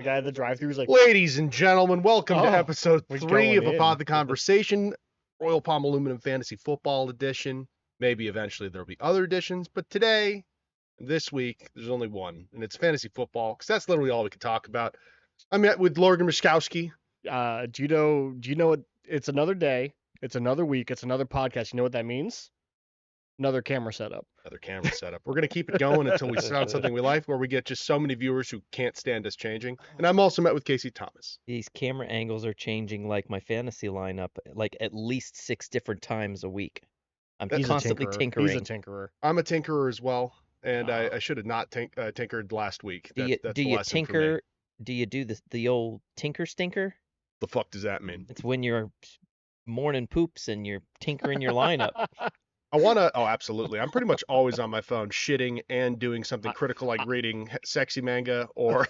The guy at the drive-thru was like, Ladies and gentlemen, welcome to Oh, episode we're 3 of going in. Apotheconversation, Royal Palm Aluminum Fantasy Football Edition. Maybe eventually there'll be other editions, but today, this week, there's only one, and it's fantasy football, because that's literally all we can talk about. I met with Logan Mischkowski. do you know what? It's another day. It's another week. It's another podcast. You know what that means? Another camera setup. Another camera setup. We're going to keep it going until we found something we like, where we get just so many viewers who can't stand us changing. And I'm also met with Casey Thomas. These camera angles are changing like my fantasy lineup, like at least 6 different times a week. I'm He's constantly a tinkerer. tinkering. He's a tinkerer. I'm a tinkerer as well, and I should have not tinkered last week. Do you tinker? Do you do the old tinker stinker? The fuck does that mean? It's when you're morning poops and you're tinkering your lineup. I want to. Oh, absolutely. I'm pretty much always on my phone, shitting and doing something critical like reading sexy manga or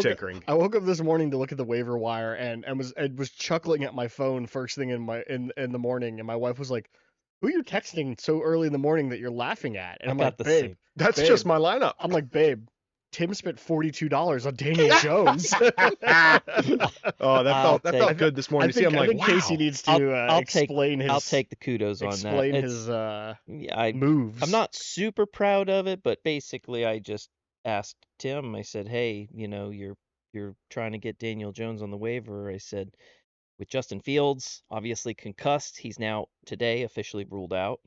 tinkering. I woke up this morning to look at the waiver wire and was chuckling at my phone first thing in the morning, and my wife was like, "Who are you texting so early in the morning that you're laughing at?" And I'm like, "Babe, that's babe." just my lineup. I'm like, "Babe, Tim spent $42 on Daniel Jones." Oh, that felt good this morning. I think wow. Casey needs to explain I'll take the kudos on that. Explain his moves. I'm not super proud of it, but basically I just asked Tim. I said, "Hey, you're trying to get Daniel Jones on the waiver." I said, with Justin Fields obviously concussed, he's now today officially ruled out,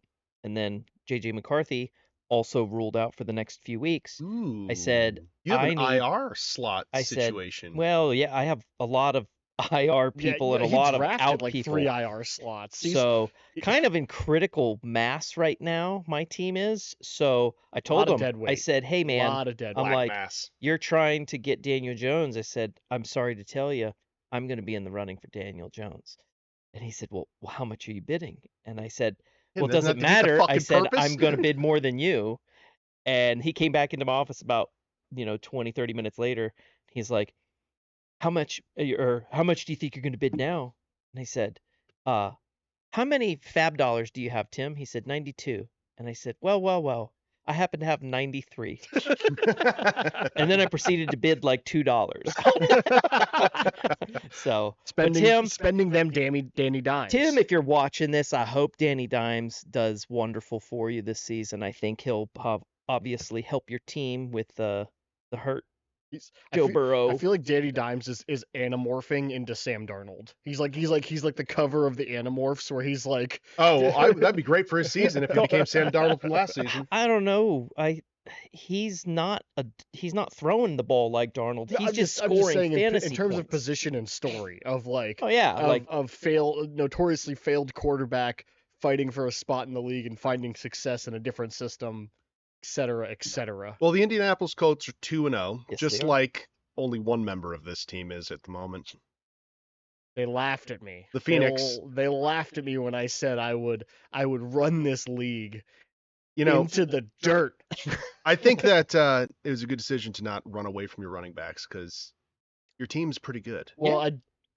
and then JJ McCarthy also ruled out for the next few weeks. Ooh, I said, you have an IR slot situation. Said, well, yeah, I have a lot of IR people and a lot of out like people. 3 IR slots. So kind of in critical mass right now, my team is. So I told him, I said, hey, man, I'm like, you're trying to get Daniel Jones. I said, I'm sorry to tell you, I'm going to be in the running for Daniel Jones. And he said, well, how much are you bidding? And I said, well, it doesn't matter. I said, I'm going to bid more than you. And he came back into my office about, 20, 30 minutes later. He's like, how much do you think you're going to bid now? And I said, how many fab dollars do you have, Tim? He said, 92. And I said, well, I happen to have 93. And then I proceeded to bid like $2. So spending them Danny Dimes. Tim, if you're watching this, I hope Danny Dimes does wonderful for you this season. I think he'll obviously help your team with the hurt Joe Burrow. I feel like Danny Dimes is anamorphing into Sam Darnold. He's like the cover of the Animorphs, where he's like, that'd be great for his season if he became Sam Darnold from last season. I don't know. He's not throwing the ball like Darnold. He's just scoring fantasy in terms points. of position and story of like, of notoriously failed quarterback fighting for a spot in the league and finding success in a different system, etc., etc. Well, the Indianapolis Colts are 2-0, just like only one member of this team is at the moment. They laughed at me. The Phoenix. They laughed at me when I said I would run this league, into the dirt. I think that it was a good decision to not run away from your running backs, because your team's pretty good. Well, yeah.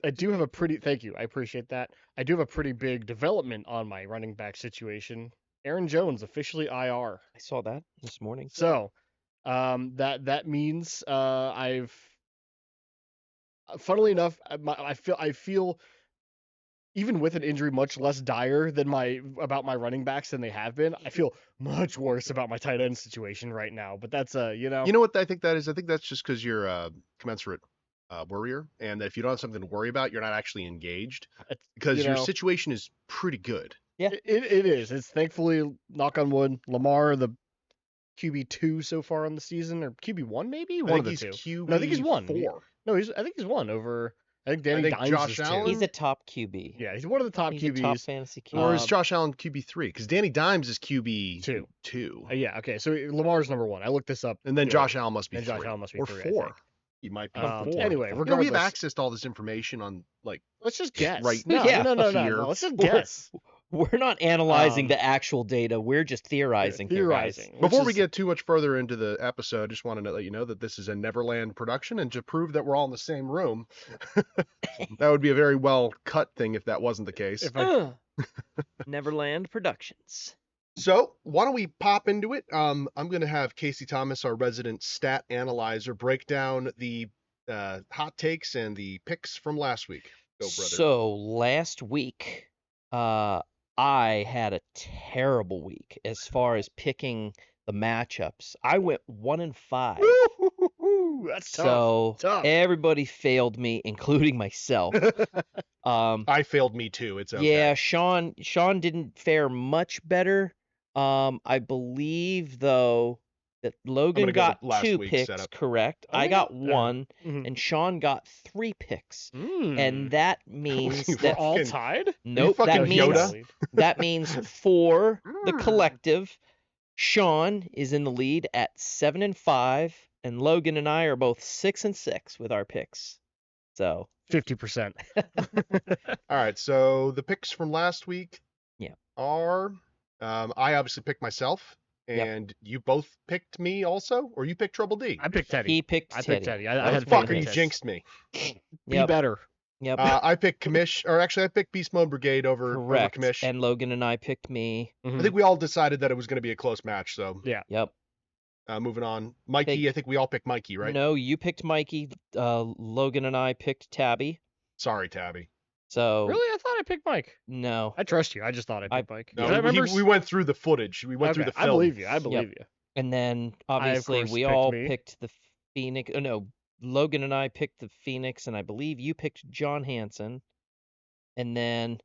I do have thank you. I appreciate that. I do have a pretty big development on my running back situation. Aaron Jones officially IR. I saw that this morning. So, that means I've, funnily enough, I feel even with an injury much less dire about my running backs than they have been. I feel much worse about my tight end situation right now. But that's You know what I think that is? I think that's just because you're a commensurate worrier, and that if you don't have something to worry about, you're not actually engaged, because your situation is pretty good. Yeah, it is. It's thankfully, knock on wood, Lamar, the QB2 so far on the season, or QB1 maybe? One of the two. No, I think he's 1. No, I think he's 1 over. I think Danny Dimes Josh is Allen. 2. He's a top QB. Yeah, he's one of the top QBs. A top fantasy QB. Or is Josh Allen QB3? Because Danny Dimes is QB2. Yeah, okay. So Lamar's number 1. I looked this up. And then Josh Allen must be 3. Josh Allen must be or 3, 4. He might be 4. Anyway, regardless. We have access to all this information on, let's just guess. Right No. Let's just guess. We're not analyzing the actual data. We're just theorizing. Before we get too much further into the episode, I just wanted to let you know that this is a Neverland production, and to prove that we're all in the same room, that would be a very well cut thing if that wasn't the case. Neverland Productions. So why don't we pop into it? I'm going to have Casey Thomas, our resident stat analyzer, break down the hot takes and the picks from last week. Go, brother. So last week, I had a terrible week as far as picking the matchups. I went 1-5. That's tough. So everybody failed me, including myself. I failed me too. It's okay. Yeah, Sean didn't fare much better. I believe though that Logan got 2 picks correct. I got 1, and Sean got 3 picks. And that means that we're all tied? Nope. That means for the collective, Sean is in the lead at 7-5, and Logan and I are both 6-6 with our picks. So 50%. All right. So the picks from last week are I obviously picked myself, and you both picked me also, or you picked Trouble D. I picked Teddy. He picked Teddy. I picked Teddy. I had fucker, you jinxed me. Be better. Yep. I picked Commish, or actually I picked Beast Mode Brigade over Commish. And Logan and I picked me. I think we all decided that it was going to be a close match, so. Yeah. Yep. Moving on. Mikey, I think we all picked Mikey, right? No, you picked Mikey. Logan and I picked Tabby. Sorry, Tabby. So really, I thought I picked Mike. No, I trust you. I just thought I picked Mike. No, we went through the footage. We went through the film. I believe you. I believe you. And then obviously we all picked the Phoenix. Oh no, Logan and I picked the Phoenix, and I believe you picked John Hansen. And then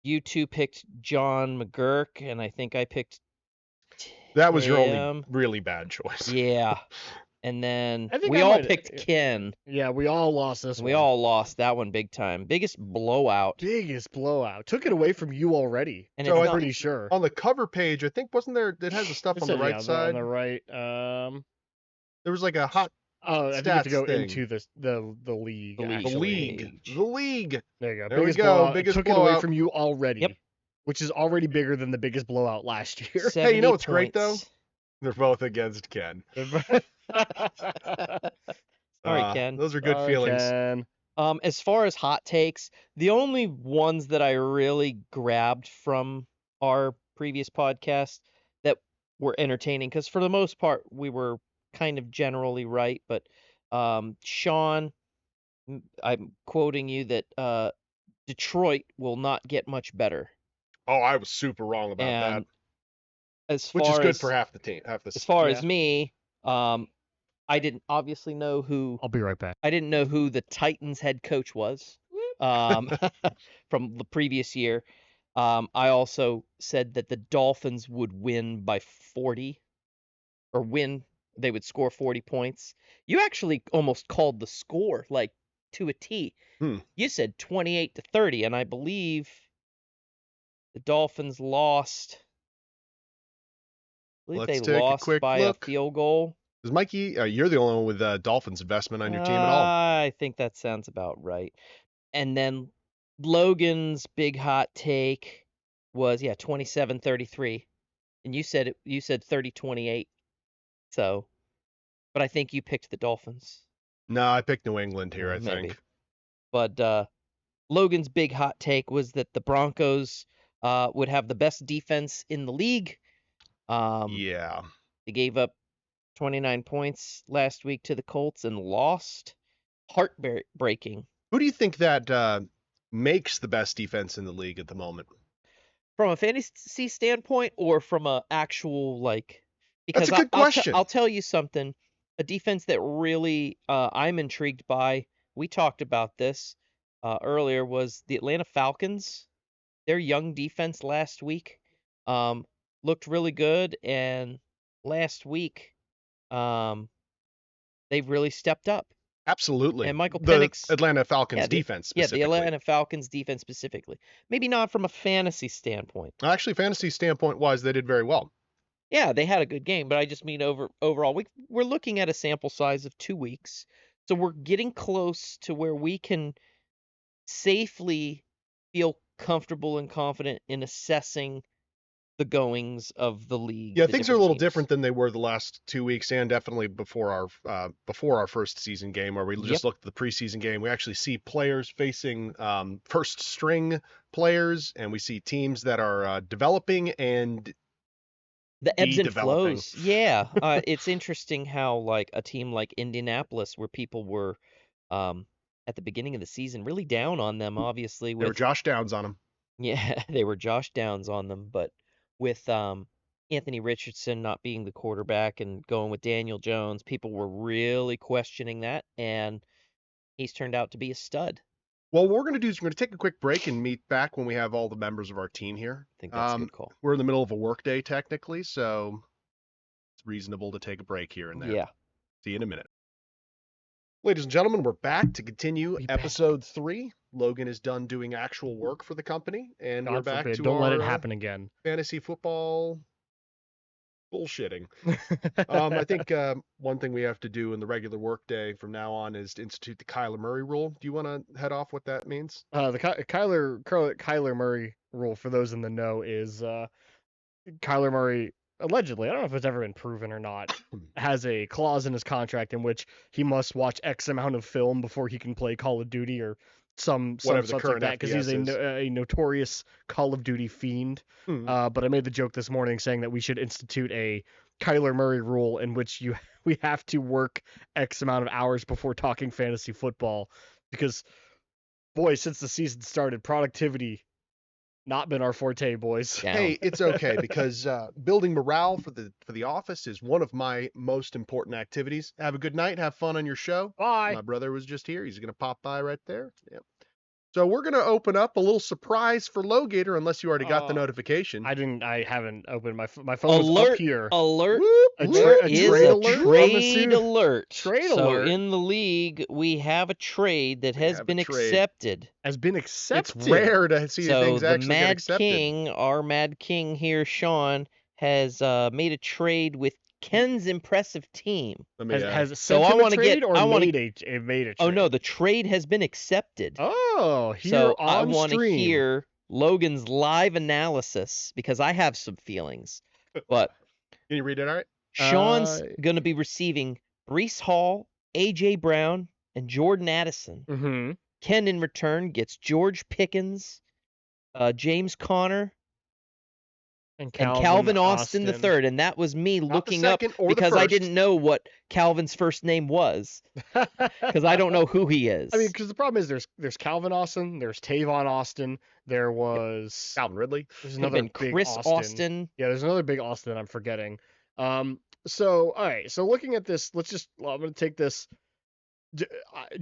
you two picked John McGurk, and I think I picked. That was your only really bad choice. Yeah. And then we all picked Ken. Yeah, we all lost this one. We all lost that one big time. Biggest blowout. Took it away from you already. And so I'm pretty sure. On the cover page, I think, wasn't there, it has the stuff on the right side? On the right. There was like a hot I think you have to go into the league. The league. There you go. There we go. Biggest took blowout. It away from you already, which is already bigger than the biggest blowout last year. Hey, you know what's great, though? They're both against Ken. Sorry, Ken. Those are good feelings. Ken. As far as hot takes, the only ones that I really grabbed from our previous podcast that were entertaining, because for the most part we were kind of generally right, but Sean, I'm quoting you that Detroit will not get much better. Oh, I was super wrong about that. Which is good for half the team. As far as me, I didn't obviously know who. I'll be right back. I didn't know who the Titans head coach was from the previous year. I also said that the Dolphins would win by 40, or they would score 40 points. You actually almost called the score like to a T. You said 28-30, and I believe the Dolphins lost. I believe they lost by a field goal. Is Mikey, you're the only one with Dolphins investment on your team at all? I think that sounds about right. And then Logan's big hot take was 27-33, and you said 30-28. So, but I think you picked the Dolphins. No, I picked New England here. I think. But Logan's big hot take was that the Broncos would have the best defense in the league. They gave up 29 points last week to the Colts and lost. Heartbreaking. Who do you think that makes the best defense in the league at the moment? From a fantasy standpoint, or from a actual Because that's a good question. I'll tell you something. A defense that really I'm intrigued by. We talked about this earlier. Was the Atlanta Falcons? Their young defense last week looked really good, and last week they've really stepped up. Absolutely. And Michael Penix, the Atlanta Falcons defense specifically. Yeah, the Atlanta Falcons defense specifically. Maybe not from a fantasy standpoint. Actually, fantasy standpoint wise, they did very well. Yeah, they had a good game, but I just mean overall. We're looking at a sample size of 2 weeks, so we're getting close to where we can safely feel comfortable and confident in assessing the goings of the league. Yeah, things are a little different than they were the last 2 weeks, and definitely before our first season game, where we just looked at the preseason game. We actually see players facing first string players, and we see teams that are developing and the ebbs and flows. Yeah. It's interesting how like a team like Indianapolis, where people were at the beginning of the season really down on them, obviously. They were Josh Downs on them. Yeah, they were Josh Downs on them, but with Anthony Richardson not being the quarterback and going with Daniel Jones, people were really questioning that, and he's turned out to be a stud. Well, what we're going to do is we're going to take a quick break and meet back when we have all the members of our team here. I think that's a good call. We're in the middle of a work day, technically, so it's reasonable to take a break here and there. Yeah. See you in a minute. Ladies and gentlemen, we're back to continue episode 3. Logan is done doing actual work for the company, and God we're back forbid. to Don't let it happen again. Fantasy football bullshitting. I think one thing we have to do in the regular work day from now on is to institute the Kyler Murray rule. Do you want to head off what that means? The Kyler Murray rule, for those in the know, is Kyler Murray, allegedly, I don't know if it's ever been proven or not, has a clause in his contract in which he must watch X amount of film before he can play Call of Duty or something like that, because he's a notorious Call of Duty fiend. But I made the joke this morning saying that we should institute a Kyler Murray rule in which we have to work X amount of hours before talking fantasy football, because, boy, since the season started, productivity not been our forte, boys. Down. Hey, it's okay, because building morale for the office is one of my most important activities. Have a good night. Have fun on your show. Bye. My brother was just here. He's going to pop by right there. Yep. So we're going to open up a little surprise for Logator, unless you already got the notification. I haven't opened my phone. Alert, up here. Alert. A trade alert. Trade so alert. In the league, we have a trade that has been accepted. Has been accepted. It's rare to see things actually get accepted. So the Mad King, our Mad King here, Sean, has made a trade with Ken's impressive team. Has sent him a trade or made a trade? Oh no, the trade has been accepted. Oh, here on I want to stream. hear Logan's live analysis because I have some feelings. But can you read it all right? Sean's going to be receiving Breece Hall, A.J. Brown, and Jordan Addison. Mm-hmm. Ken, in return, gets George Pickens, James Conner, and Calvin Austin III. And that was me looking up because I didn't know what Calvin's first name was, because I don't know who he is. I mean, because the problem is there's Calvin Austin, there's Tavon Austin, there was Calvin Ridley. There's another big Chris Austin. Yeah, there's another big Austin that I'm forgetting. So all right, so looking at this, I'm going to take this.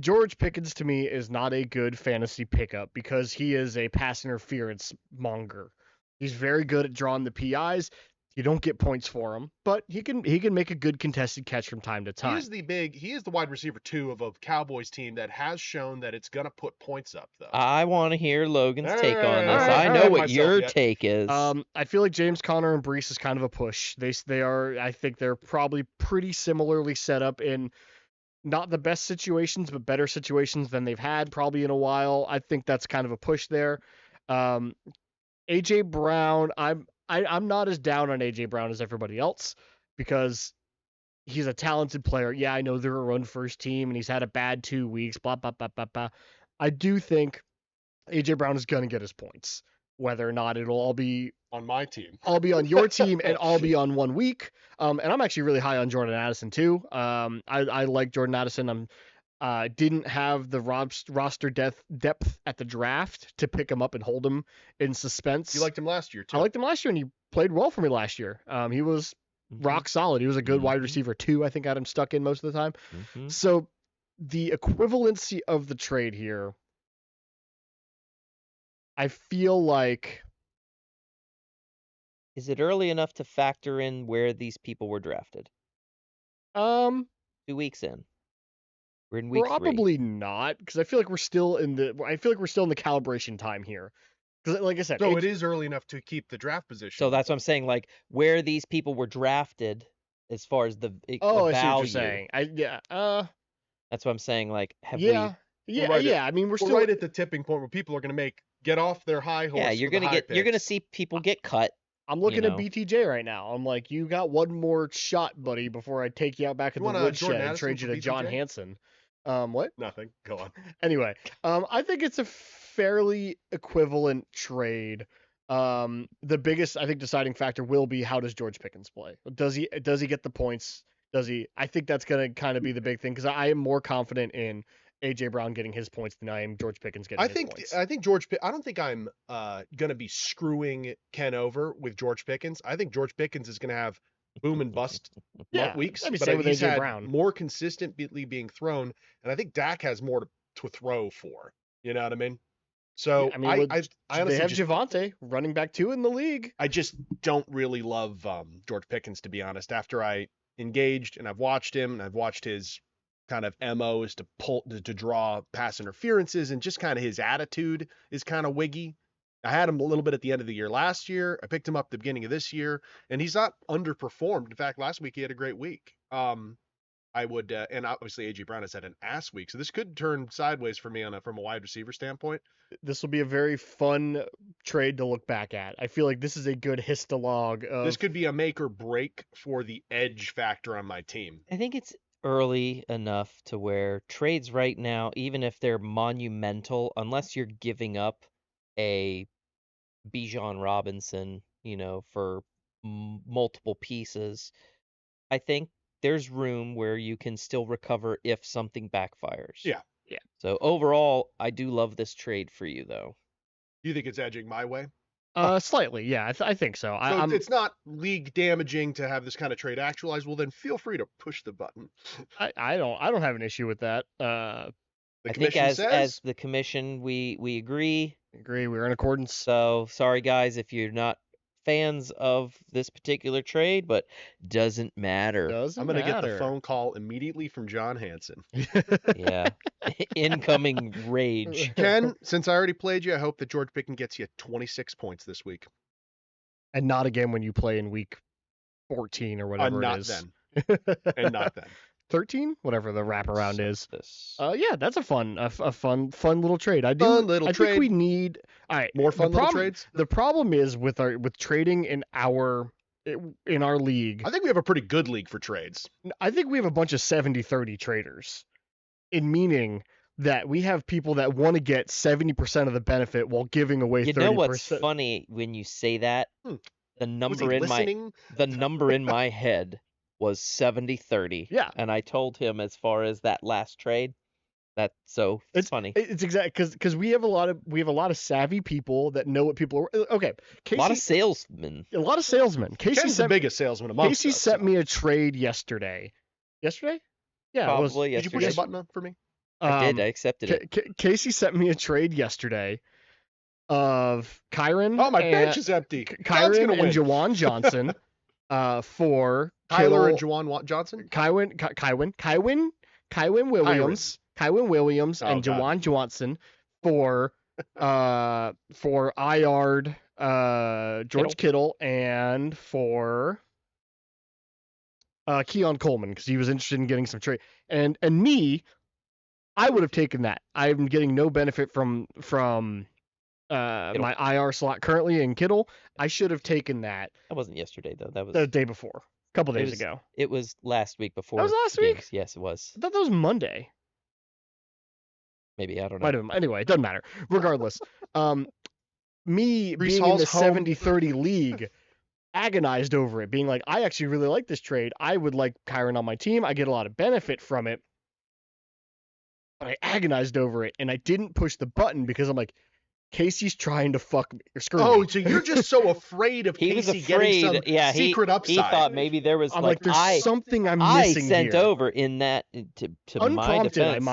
George Pickens to me is not a good fantasy pickup because he is a pass interference monger. He's very good at drawing the PIs. You don't get points for him, but he can make a good contested catch from time to time. He is the wide receiver 2 of a Cowboys team that has shown that it's going to put points up, though. I want to hear Logan's take on this. I know what your take is. I feel like James Conner and Breece is kind of a push. They are. I think they're probably pretty similarly set up in not the best situations, but better situations than they've had probably in a while. I think that's kind of a push there. A.J. Brown, I'm not as down on A.J. Brown as everybody else because he's a talented player. Yeah, I know they're a run-first team, and he's had a bad 2 weeks, blah, blah, blah, blah, blah. I do think A.J. Brown is going to get his points, whether or not it'll all be on my team. I'll be on your team, and I'll be on 1 week. And I'm actually really high on Jordan Addison, too. I like Jordan Addison. Didn't have the roster depth at the draft to pick him up and hold him in suspense. You liked him last year, too. I liked him last year, and he played well for me last year. He was rock solid. He was a good wide receiver, too. I think I had him stuck in most of the time. So the equivalency of the trade here, I feel like... Is it early enough to factor in where these people were drafted? 2 weeks in. We're in week Probably 3. not, because I feel like we're still in the calibration time here. Because, like I said, so it is early enough to keep the draft position. So that's what I'm saying. Like where these people were drafted, as far as the I value. see what you're saying. That's what I'm saying. Like have we? Yeah. I mean, we're still right at the tipping point where people are going to get off their high horse. Yeah, you're gonna see people get cut. I'm looking at BTJ right now. I'm like, you got one more shot, buddy, before I take you out back in the woodshed and trade you to John Hanson. What? Nothing. Go on. Anyway, I think it's a fairly equivalent trade. The biggest, I think, deciding factor will be how does George Pickens play? Does he get the points? Does he? I think that's going to kind of be the big thing because I am more confident in A.J. Brown getting his points than I am George Pickens getting his points. I don't think I'm going to be screwing Ken over with George Pickens. I think George Pickens is going to have boom and bust weeks, but he's had Brown. More consistently being thrown, and I think Dak has more to throw for. You know what I mean? So I honestly they have Javonte, running back 2 in the league. I just don't really love George Pickens, to be honest. After I engaged and I've watched him and I've watched his kind of MOs to draw pass interferences, and just kind of his attitude is kind of wiggy. I had him a little bit at the end of the year last year. I picked him up at the beginning of this year, and he's not underperformed. In fact, last week he had a great week. I would, and obviously A.J. Brown has had an ass week, so this could turn sideways for me from a wide receiver standpoint. This will be a very fun trade to look back at. I feel like this is a good histologue. This could be a make or break for the edge factor on my team. I think it's early enough to where trades right now, even if they're monumental, unless you're giving up a Bijan Robinson, for multiple pieces, I think there's room where you can still recover if something backfires. Yeah. So overall, I do love this trade for you, though. Do you think it's edging my way? Slightly, yeah. I think so. It's not league damaging to have this kind of trade actualized. Well, then feel free to push the button. I don't have an issue with that. I think as the commission, we agree. We're in accordance. So sorry, guys, if you're not fans of this particular trade, but doesn't matter. I'm going to get the phone call immediately from John Hansen. Yeah. Incoming rage. Ken, since I already played you, I hope that George Pickens gets you 26 points this week. And not again when you play in week 14 or whatever it is. And not then. 13, whatever the wraparound is. Yeah, that's a fun little trade. I think we need more fun little trades. The problem is with trading in our league. I think we have a pretty good league for trades. I think we have a bunch of 70-30 traders, in meaning that we have people that want to get 70% of the benefit while giving away 30%. You know what's funny when you say that? The number in my head was 70-30. Yeah. And I told him as far as that last trade, it's funny. It's exactly because we have a lot of savvy people that know what people are. Okay. Casey, a lot of salesmen. Casey's the biggest salesman amongst us. Casey sent me a trade yesterday. Yesterday? Yeah. Probably yesterday. Did you push the button on for me? I did. I accepted it. Casey sent me a trade yesterday of Kyron. Oh, my bench is empty. Kyron and Jawan Johnson for Tyler and Jawan Johnson? Kywin Williams and Jawan Johnson for Iard, George Kittle, and for Keon Coleman, because he was interested in getting some trade. And me, I would have taken that. I'm getting no benefit from my IR slot currently in Kittle. I should have taken that. That wasn't yesterday, though. That was the day before. A couple days ago. It was last week before. That was last week? Yes, it was. I thought that was Monday. Maybe, I don't know. Might have been. Anyway, it doesn't matter. Regardless, me being in the 70-30 league agonized over it, being like, I actually really like this trade. I would like Kyron on my team. I get a lot of benefit from it. But I agonized over it, and I didn't push the button because I'm like, Casey's trying to fuck me or screw me. Oh, so you're just so afraid of Casey getting some secret upside. He thought maybe there was there's something I'm missing here. I sent over in that to my defense.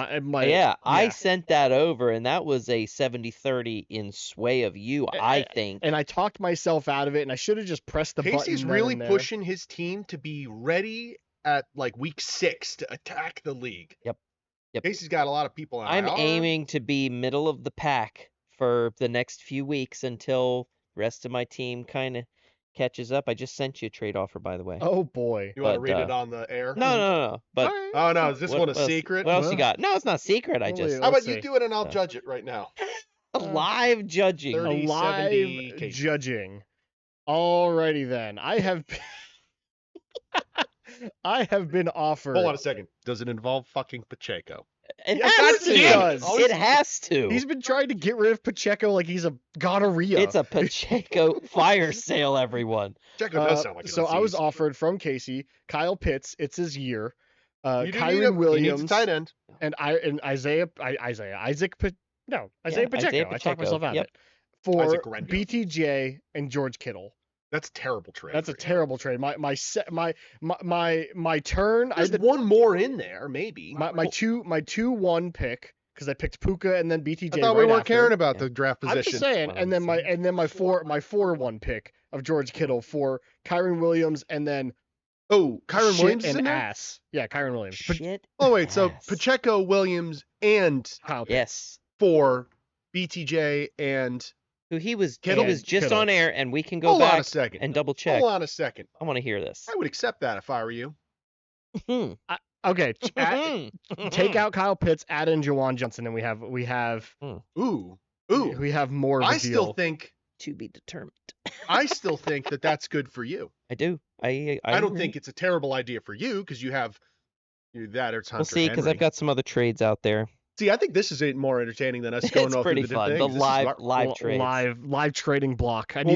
I sent that over, and that was a 70-30 in sway of you, I think. And I talked myself out of it, and I should have just pressed the button. Casey's really pushing his team to be ready at week 6 to attack the league. Yep. Casey's got a lot of people on I'm aiming to be middle of the pack for the next few weeks until the rest of my team kind of catches up. I just sent you a trade offer, by the way. Oh, boy. You want to read it on the air? No. But oh, no. Is this one a secret? What else you got? No, it's not secret. How about you do it and I'll judge it right now? Live judging. 30, live 70, judging. Alrighty then. I have been offered. Hold on a second. Does it involve fucking Pacheco? It has to. He's been trying to get rid of Pacheco like he's a gonorrhea. It's a Pacheco fire sale, everyone. Pacheco does sound like so I was offered from Casey, Kyle Pitts. It's his year. Kyren Williams, he tight end, and Isaiah Pacheco. I talked myself out of it. For BTJ and George Kittle. That's a terrible trade. That's a terrible trade. My turn. There's one more in there, maybe. My 2-1 pick, because I picked Puka and then BTJ. I thought we weren't caring about the draft position. I'm just saying, and then my 4-1 pick of George Kittle for Kyren Williams, and then Kyren Williams and ass. Yeah, Kyren Williams. So Pacheco, Williams, and Kyle Pitts for BTJ and. He was just Kittle. On air, and we can go back and double check. Hold on a second. I want to hear this. I would accept that if I were you. Okay, take out Kyle Pitts, add in Juwan Johnson, and we have we have more. I still think to be determined. I still think that's good for you. I do. I don't think it's a terrible idea for you because you have that or it's Hunter We'll see, because I've got some other trades out there. See, I think this is more entertaining than us going off into the fun. The live trades. Live trading block. People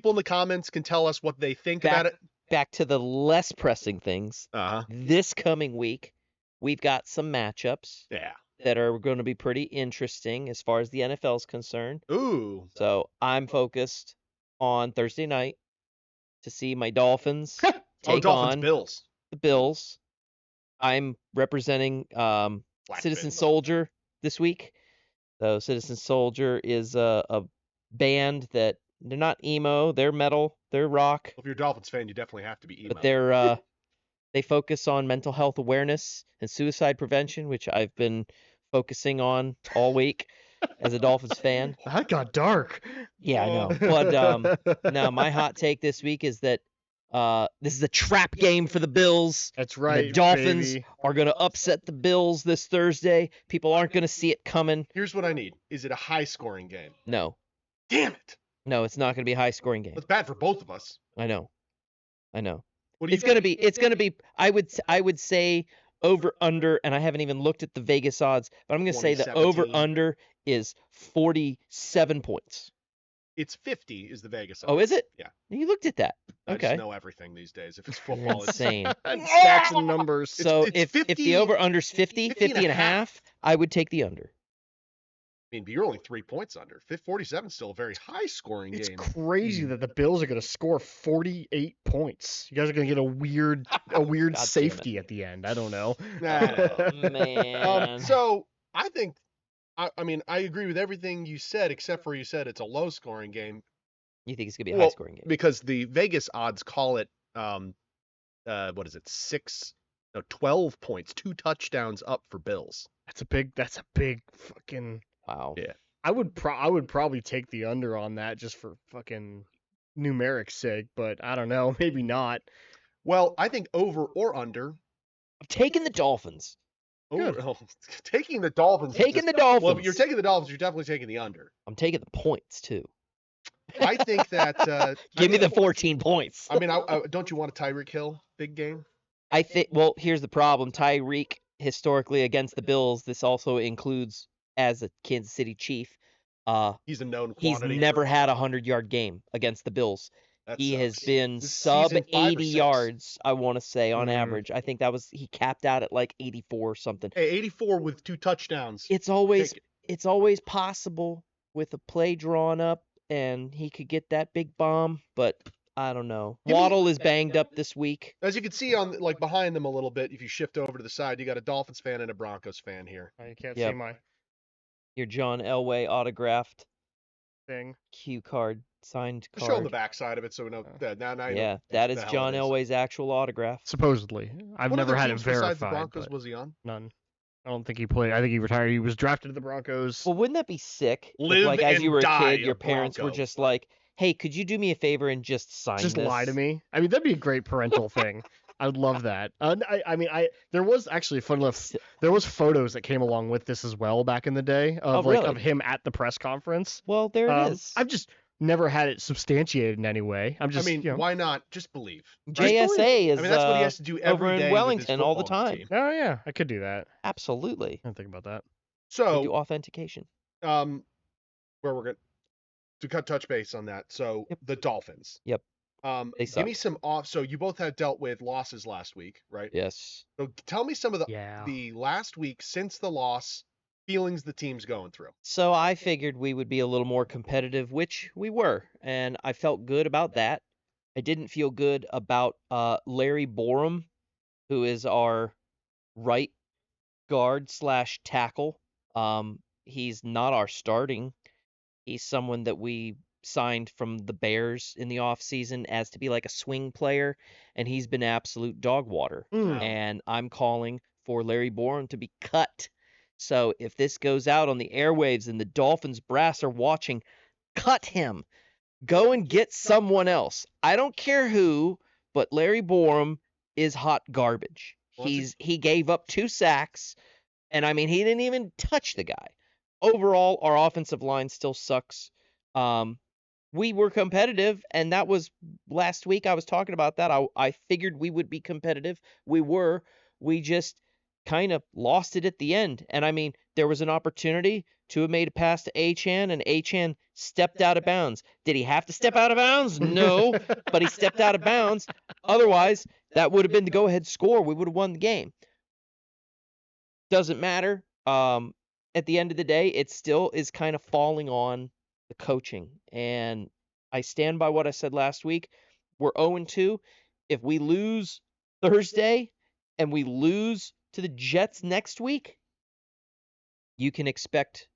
in the comments can tell us what they think about it. Back to the less pressing things. This coming week, we've got some matchups. Yeah. That are going to be pretty interesting as far as the NFL is concerned. Ooh. So I'm focused on Thursday night to see my Dolphins take on Bills. The Bills. I'm representing Citizen Soldier this week. So Citizen Soldier is a band that they're not emo, they're metal, they're rock. Well, if you're a Dolphins fan, you definitely have to be emo. But they focus on mental health awareness and suicide prevention, which I've been focusing on all week as a Dolphins fan. That got dark. Yeah, I know. But now my hot take this week is that this is a trap game for the Bills. That's right. The Dolphins are going to upset the Bills this Thursday. People aren't going to see it coming. Here's what I need. Is it a high-scoring game? No. Damn it. No, it's not going to be a high-scoring game. It's bad for both of us. I know. It's going to be I would say over under, and I haven't even looked at the Vegas odds, but I'm going to say the over under is 47 points. It's 50 is the Vegas odds. Oh, is it? Yeah. You looked at that. Okay. I just know everything these days. If it's football, it's insane. Stacks and numbers. So if the over-under is 50 and a half, I would take the under. I mean, but you're only 3 points under. 47 is still a very high-scoring game. It's crazy that the Bills are going to score 48 points. You guys are going to get a weird safety at the end. I don't know. Oh, man. So I think, I mean, I agree with everything you said, except for you said it's a low-scoring game. You think it's going to be a high-scoring game? Because the Vegas odds call it, 12 points, 2 touchdowns up for Bills. That's a big fucking. Wow. Yeah. I would probably take the under on that just for fucking numeric sake, but I don't know, maybe not. Well, I think over or under. I'm taking the Dolphins. Taking the Dolphins. Well, if you're taking the Dolphins, you're definitely taking the under. I'm taking the points too. I think that. Give me the 14 points. I mean, don't you want a Tyreek Hill big game? I think. Well, here's the problem. Tyreek historically against the Bills. This also includes as a Kansas City Chief. He's a known quantity. He's never had a 100-yard game against the Bills. He has been sub 80 yards, I want to say, on average. I think he capped out at like 84 or something. Hey, 84 with 2 touchdowns. It's always possible with a play drawn up, and he could get that big bomb, but I don't know. Waddle is banged up this week. As you can see on behind them a little bit, if you shift over to the side, you got a Dolphins fan and a Broncos fan here. You can't see my your John Elway autographed thing. Cue card, signed card. Show them the back side of it so we know. Now that is John Elway's actual autograph. Supposedly. I've never had it verified. Besides the Broncos, was he on? None. I don't think he played. I think he retired. He was drafted to the Broncos. Well, wouldn't that be sick? If, as you were a kid, your parents were just like, hey, could you do me a favor and just sign this? Just lie to me? I mean, that'd be a great parental thing. I would love that. There was actually fun enough. There was photos that came along with this as well back in the day of of him at the press conference. Well, there it is. never had it substantiated in any way. Why not just believe? Right? JSA is. That's what he has to do every over day in Wellington with his all the time. team. Oh yeah, I could do that. Absolutely. I didn't think about that. So they do authentication. Where we're going to touch base on that. So the Dolphins. Yep. Give me some off. So you both had dealt with losses last week, right? Yes. So tell me some of the last week since the loss feelings the team's going through. So I figured we would be a little more competitive, which we were, and I felt good about that. I didn't feel good about Larry Borum, who is our right guard / tackle. He's not our starting. He's someone that we signed from the Bears in the offseason as to be like a swing player, and he's been absolute dog water. And I'm calling for Larry Borum to be cut. So if this goes out on the airwaves and the Dolphins brass are watching, cut him. Go and get someone else. I don't care who, but Larry Borum is hot garbage. He gave up 2 sacks, and I mean, he didn't even touch the guy. Overall, our offensive line still sucks. We were competitive, and that was last week. I was talking about that. I figured we would be competitive. We were. We just kind of lost it at the end. And I mean, there was an opportunity to have made a pass to Achane, and Achane stepped out of bounds. Did he have to step out of bounds? No, but he stepped out of bounds. Otherwise, that would have been the go-ahead score. We would have won the game. Doesn't matter. At the end of the day, it still is kind of falling on the coaching. And I stand by what I said last week. We're 0-2. If we lose Thursday and we lose to the Jets next week, you can expect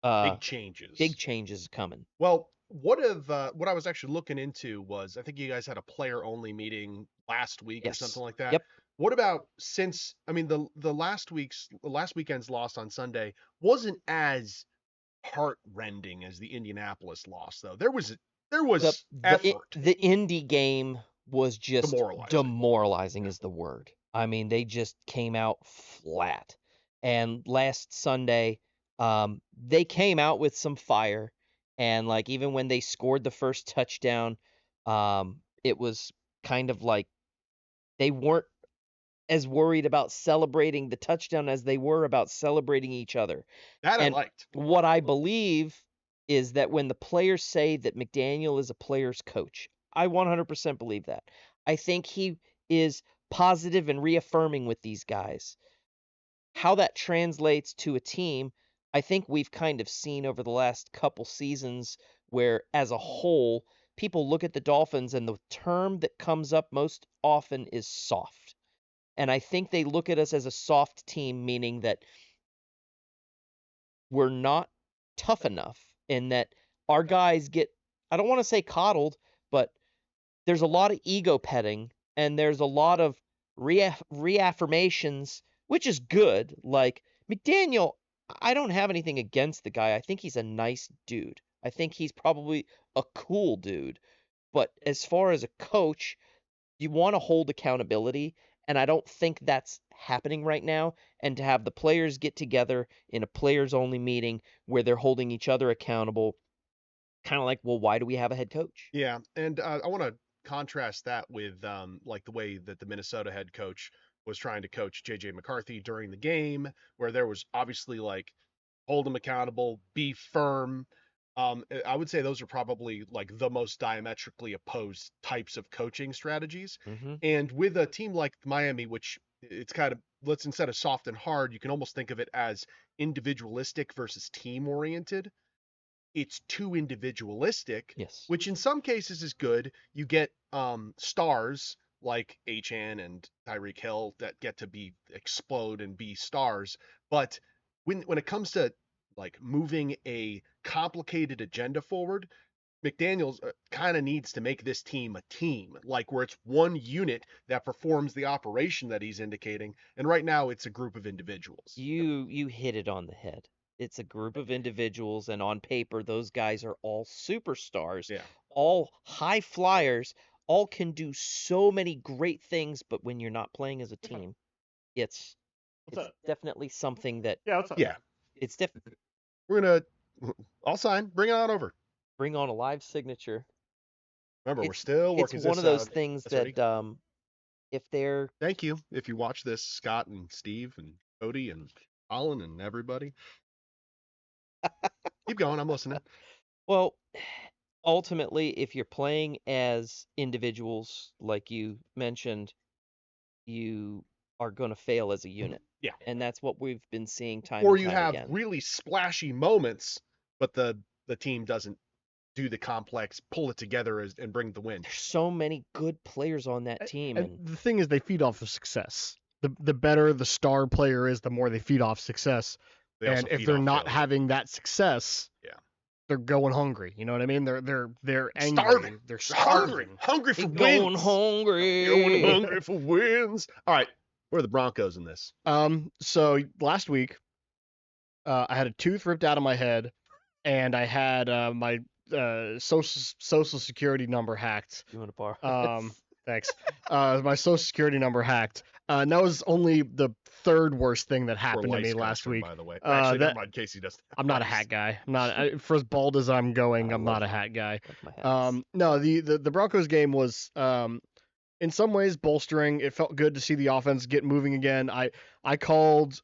big changes. Big changes coming. Well, what I was actually looking into was, I think you guys had a player-only meeting last week or something like that. Yep. What about the last weekend's loss on Sunday wasn't as heart-rending as the Indianapolis loss, though. There was effort. The Indy game was just demoralizing is the word. I mean, they just came out flat. And last Sunday, they came out with some fire. And like even when they scored the first touchdown, it was kind of like they weren't as worried about celebrating the touchdown as they were about celebrating each other. That I liked. What I believe is that when the players say that McDaniel is a player's coach, I 100% believe that. I think he is positive and reaffirming with these guys. How that translates to a team, I think we've kind of seen over the last couple seasons where, as a whole, people look at the Dolphins and the term that comes up most often is soft. And I think they look at us as a soft team, meaning that we're not tough enough in that our guys get, I don't want to say coddled, but there's a lot of ego petting and there's a lot of reaffirmations, which is good. Like McDaniel, I don't have anything against the guy. I think he's a nice dude. I think he's probably a cool dude. But as far as a coach, you want to hold accountability. And I don't think that's happening right now. And to have the players get together in a players-only meeting where they're holding each other accountable, kind of like, well, why do we have a head coach? Yeah, and I want to contrast that with like the way that the Minnesota head coach was trying to coach J.J. McCarthy during the game, where there was obviously like hold him accountable, be firm. I would say those are probably like the most diametrically opposed types of coaching strategies. Mm-hmm. And with a team like Miami, which it's kind of, let's instead of soft and hard, you can almost think of it as individualistic versus team oriented. It's too individualistic, yes, which in some cases is good. You get stars like Achane and Tyreek Hill that get to be explode and be stars. But when it comes to like moving a complicated agenda forward, McDaniels kind of needs to make this team a team, like where it's one unit that performs the operation that he's indicating. And right now it's a group of individuals. You hit it on the head. It's a group of individuals, and on paper, those guys are all superstars, all high flyers, all can do so many great things. But when you're not playing as a team, it's definitely something that it's different. We're I'll sign. Bring it on over. bring on a live signature. Remember, we're still working. It's one of those things that if they're... Thank you. If you watch this, Scott and Steve and Cody and Colin and everybody. Keep going. I'm listening. Well, ultimately, if you're playing as individuals, like you mentioned, you are going to fail as a unit. Yeah. And that's what we've been seeing time or and time you have again. really splashy moments, but the team doesn't do the complex, pull it together and bring the win. There's so many good players on that team. And the thing is, they feed off of success. The better the star player is, the more they feed off success. And if they're not having that success, they're going hungry. You know what I mean? They're angry. Starving. They're starving. Hungry for wins. Going hungry. Going hungry for wins. All right. Where are the Broncos in this? So last week, I had a tooth ripped out of my head, and I had my social security number hacked. You want to borrow? Thanks. My social security number hacked. And that was only the third worst thing that happened to me last week. By the way, actually, never mind. Casey doesn't. I'm not a hat guy. I'm not for as bald as I'm going. I'm not a hat guy. No, the Broncos game was in some ways bolstering. It felt good to see the offense get moving again. I called.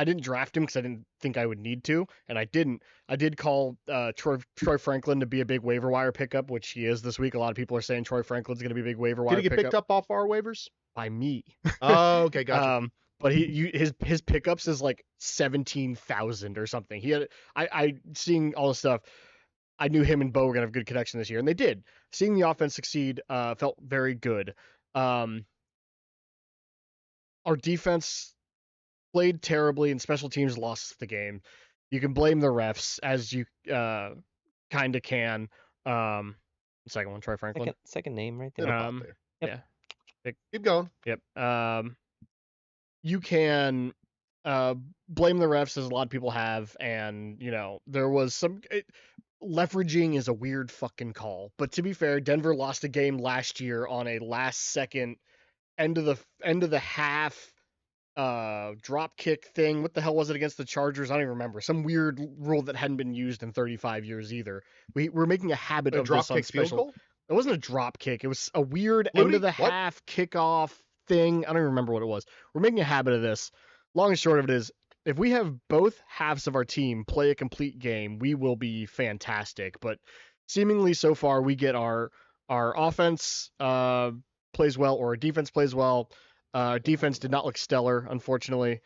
I didn't draft him because I didn't think I would need to, and I didn't. I did call Troy Franklin to be a big waiver wire pickup, which he is this week. A lot of people are saying Troy Franklin's going to be a big waiver wire pickup. Did he get picked up off our waivers? By me. Oh, okay, gotcha. But his pickups is like 17,000 or something. He had I seeing all this stuff. I knew him and Bo were going to have a good connection this year, and they did. Seeing the offense succeed felt very good. Our defense played terribly, and special teams lost the game. You can blame the refs, as you kind of can. Second one, Troy Franklin. Second name right there. Yep. Yeah. Keep going. Yep. You can blame the refs, as a lot of people have, and there was some leveraging is a weird fucking call. But to be fair, Denver lost a game last year on a last second end of the half drop kick thing. What the hell was it against the Chargers? I don't even remember. Some weird rule that hadn't been used in 35 years either. We're making a habit of drop this on kick special. Field goal? It wasn't a drop kick. It was a weird end of the half kickoff thing. I don't even remember what it was. We're making a habit of this. Long and short of it is, if we have both halves of our team play a complete game, we will be fantastic. But seemingly so far, we get our offense plays well, or our defense plays well. Defense did not look stellar, unfortunately.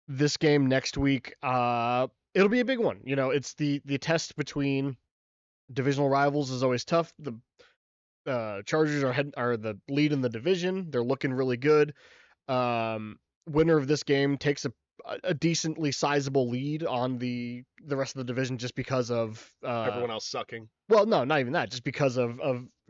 This game next week, it'll be a big one. It's the test between divisional rivals is always tough. The Chargers are the lead in the division. They're looking really good. Winner of this game takes a decently sizable lead on the rest of the division, just because of everyone else sucking. Well, no, not even that. Just because of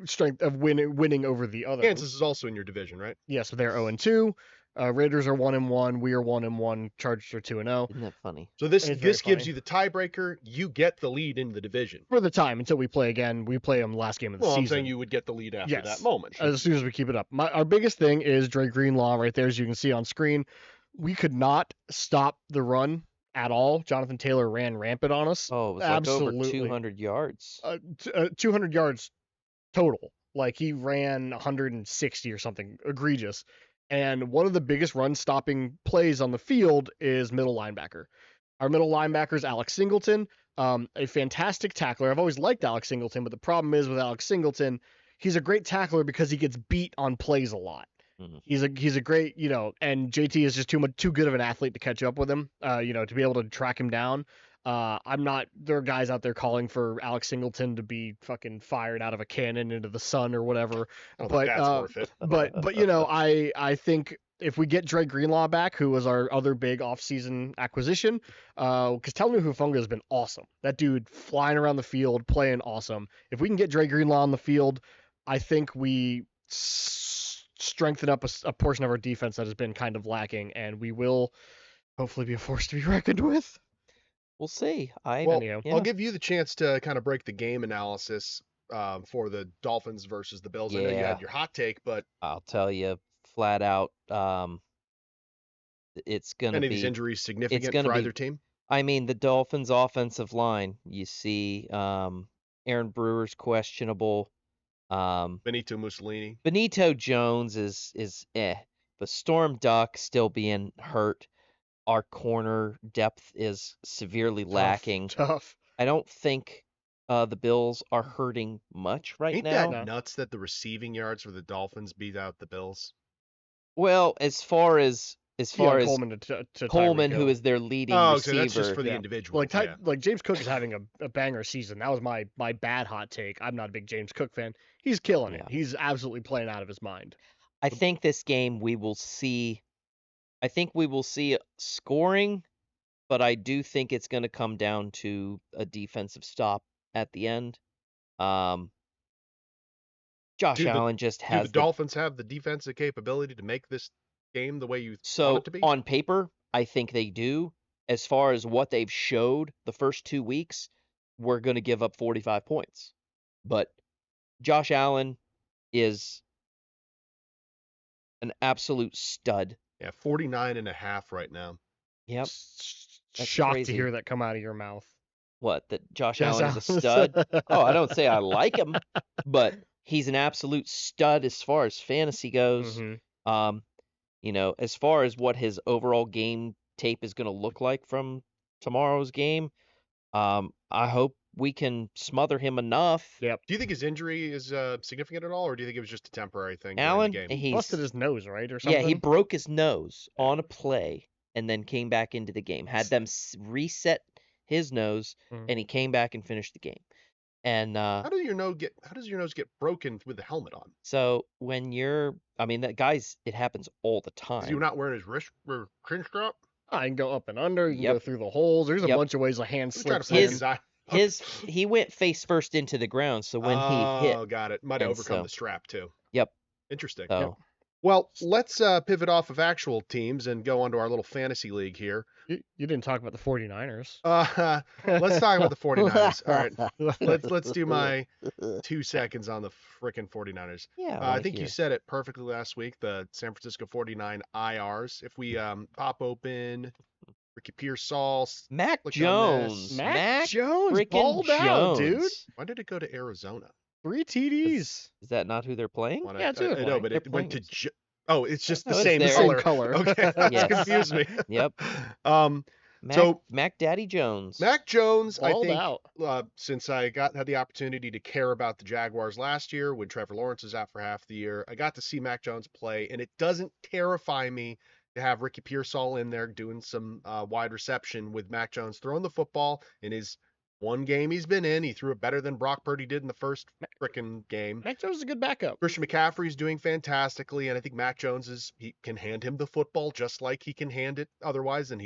strength of winning over the other. Kansas is also in your division, right? Yes, so they're 0-2. Raiders are 1-1. We are 1-1. Chargers are 2-0. Isn't that funny? So this gives you the tiebreaker. You get the lead in the division for the time until we play again. We play them last game of the season. I'm saying you would get the lead after that moment. As soon as we keep it up. Our biggest thing is Dre Greenlaw right there, as you can see on screen. We could not stop the run at all. Jonathan Taylor ran rampant on us. Oh, it was absolutely like over 200 yards. 200 yards total. Like, he ran 160 or something egregious. And one of the biggest run-stopping plays on the field is middle linebacker. Our middle linebacker is Alex Singleton, a fantastic tackler. I've always liked Alex Singleton, but the problem is with Alex Singleton, he's a great tackler because he gets beat on plays a lot. Mm-hmm. He's a great, and JT is just too good of an athlete to catch up with him, to be able to track him down. There are guys out there calling for Alex Singleton to be fucking fired out of a cannon into the sun or whatever. But that's worth it. But I think if we get Dre Greenlaw back, who was our other big offseason acquisition, because Talanoa Hufanga has been awesome. That dude flying around the field, playing awesome. If we can get Dre Greenlaw on the field, I think we strengthen up a portion of our defense that has been kind of lacking, and we will hopefully be a force to be reckoned with. We'll see. I'll give you the chance to kind of break the game analysis for the Dolphins versus the Bills. I know you had your hot take, but I'll tell you flat out, it's going to be... Any of these injuries significant for either team? I mean, the Dolphins' offensive line. You see, Aaron Brewer's questionable. Benito Mussolini. Benito Jones is eh. But Storm Duck still being hurt. Our corner depth is severely lacking. Tough. I don't think the Bills are hurting much right now. Ain't that nuts that the receiving yards for the Dolphins beat out the Bills? Well, as far as Coleman, Coleman, who is their leading receiver. So that's just for the individual. Like James Cook is having a banger season. That was my bad hot take. I'm not a big James Cook fan. He's killing it. He's absolutely playing out of his mind. I think this game we will see. I think we will see scoring, but I do think it's going to come down to a defensive stop at the end. Josh Allen just has. Do the Dolphins have the defensive capability to make this game the way you want it to be? On paper, I think they do. As far as what they've showed the first 2 weeks, we're going to give up 45 points. But Josh Allen is an absolute stud. Yeah, 49.5 right now. Yep. Shocked crazy to hear that come out of your mouth. What, that Josh Allen is a stud? Oh, I don't say I like him, but he's an absolute stud as far as fantasy goes. Mm-hmm. As far as what his overall game tape is going to look like from tomorrow's game, I hope we can smother him enough. Yep. Do you think his injury is significant at all, or do you think it was just a temporary thing? Allen, he busted his nose, right, or something? Yeah, he broke his nose on a play and then came back into the game. Had them reset his nose, and he came back and finished the game. And how does your nose get broken with the helmet on? So when it happens all the time. Is he not wearing his wrist or cringe strap? I can go up and under. You can go through the holes. There's a bunch of ways a hand slips in. He went face first into the ground, so when he hit. Oh, got it. Might have overcome the strap too. Yep. Interesting. So, yep. Well, let's pivot off of actual teams and go on to our little fantasy league here. You didn't talk about the 49ers. Let's talk about the 49ers. All right. Let's do my 2 seconds on the frickin' 49ers. Yeah. I think you said it perfectly last week, the San Francisco 49 IRs. If we pop open Ricky Pearsall, Mac Jones. Mac Jones balled out, dude. Why did it go to Arizona? 3 TDs. Is that not who they're playing? Yeah, it's who they're playing. No, but it went to it's just the same color. Okay, that confused me. Yep. Mac Daddy Jones. Mac Jones, balled I think, since I had the opportunity to care about the Jaguars last year when Trevor Lawrence was out for half the year, I got to see Mac Jones play, and it doesn't terrify me to have Ricky Pearsall in there doing some wide reception with Mac Jones throwing the football in his one game he's been in. He threw it better than Brock Purdy did in the first frickin' game. Mac Jones is a good backup. Christian McCaffrey's doing fantastically, and I think Mac Jones he can hand him the football just like he can hand it otherwise, and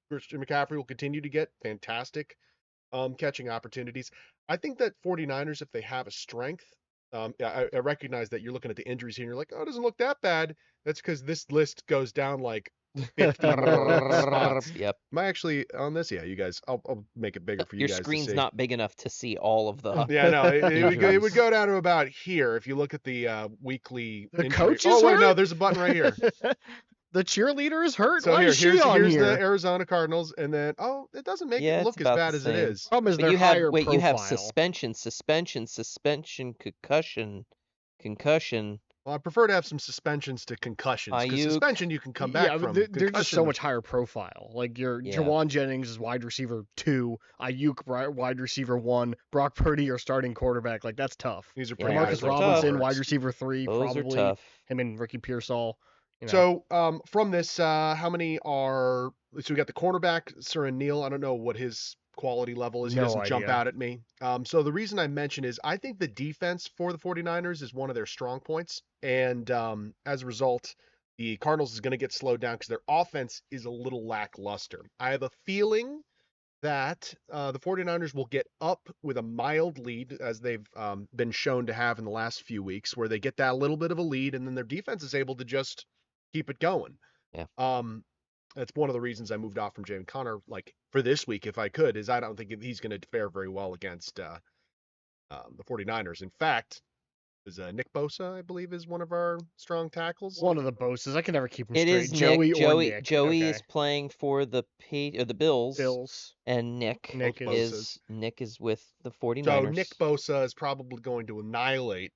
Christian McCaffrey will continue to get fantastic catching opportunities. I think that 49ers, if they have a strength, I recognize that you're looking at the injuries here and you're like, oh, it doesn't look that bad. That's because this list goes down like 50 spots. Yep. Am I actually on this? Yeah, you guys, I'll make it bigger for you guys. Your screen's not big enough to see all of the. Yeah, no, it would go down to about here if you look at the weekly. The coach is hurt? Wait, no, there's a button right here. The cheerleader is hurt. So here's the Arizona Cardinals, and then it doesn't make it look as bad as it is. Problem is they're higher profile. You have suspension, concussion. Well, I prefer to have some suspensions to concussions, because suspension you can come back from. They're just so much higher profile. Like your Jawan Jennings is wide receiver 2, Ayuk wide receiver 1, Brock Purdy your starting quarterback. Like that's tough. These are pretty Marcus Robinson wide receiver 3, Those probably. Are tough. Him and Ricky Pearsall. So from this, how many are? So we got the cornerback, Sir Neal. I don't know what his quality level is. He doesn't jump out at me. So the reason I mention is I think the defense for the 49ers is one of their strong points. And as a result, the Cardinals is going to get slowed down because their offense is a little lackluster. I have a feeling that the 49ers will get up with a mild lead, as they've been shown to have in the last few weeks, where they get that little bit of a lead and then their defense is able to just keep it going. Yeah. That's one of the reasons I moved off from James Conner, like for this week, if I could, is I don't think he's going to fare very well against the 49ers. In fact, Nick Bosa, I believe, is one of our strong tackles. One of the Bosas. I can never keep them It straight. is Joey Nick. or Nick. Joey okay. is playing for the Bills. Bills. And Nick is with the 49ers. So Nick Bosa is probably going to annihilate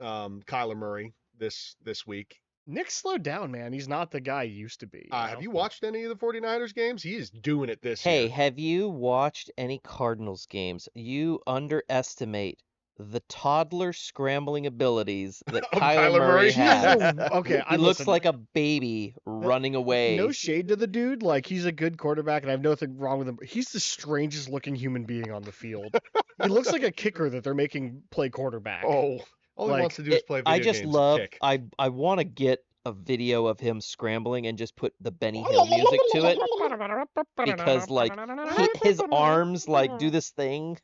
Kyler Murray this week. Nick slowed down, man. He's not the guy he used to be. Have you watched any of the 49ers games? He is doing it this year. Hey, have you watched any Cardinals games? You underestimate the toddler scrambling abilities that Kyler Murray has. Okay, he looks like a baby running away. No shade to the dude. Like, he's a good quarterback, and I have nothing wrong with him. He's the strangest looking human being on the field. He looks like a kicker that they're making play quarterback. Oh, all he wants to do is play video games. I want to get a video of him scrambling and just put the Benny Hill music to it because like his arms like do this thing.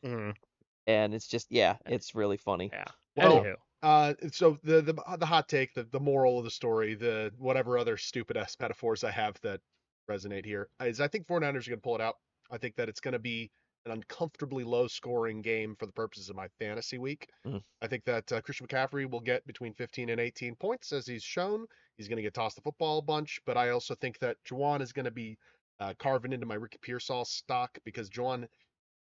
And it's just, it's really funny. Yeah. Well, so the hot take, the moral of the story, the whatever other stupid ass metaphors I have that resonate here is I think 49ers are going to pull it out. I think that it's going to be an uncomfortably low scoring game for the purposes of my fantasy week. I think that Christian McCaffrey will get between 15 and 18 points as he's shown. He's going to get tossed the football a bunch, but I also think that Juwan is going to be carving into my Ricky Pearsall stock because Juwan,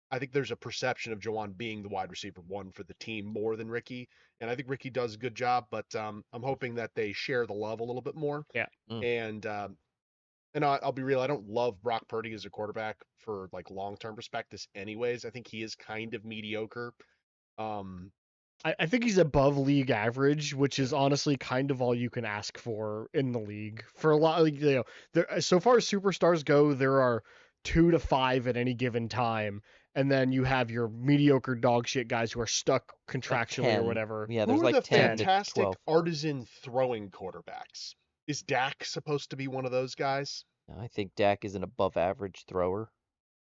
I think there's a perception of Juwan being the wide receiver one for the team more than Ricky. And I think Ricky does a good job, but I'm hoping that they share the love a little bit more. Yeah. And I'll be real, I don't love Brock Purdy as a quarterback for like long-term perspectives anyways. I think he is kind of mediocre. I think he's above league average, which is honestly kind of all you can ask for in the league. For a lot, so far as superstars go, there are 2 to 5 at any given time. And then you have your mediocre dog shit guys who are stuck contractually or whatever. Yeah, there's like the 10 fantastic 12. artisan throwing quarterbacks? Is Dak supposed to be one of those guys? I think Dak is an above average thrower.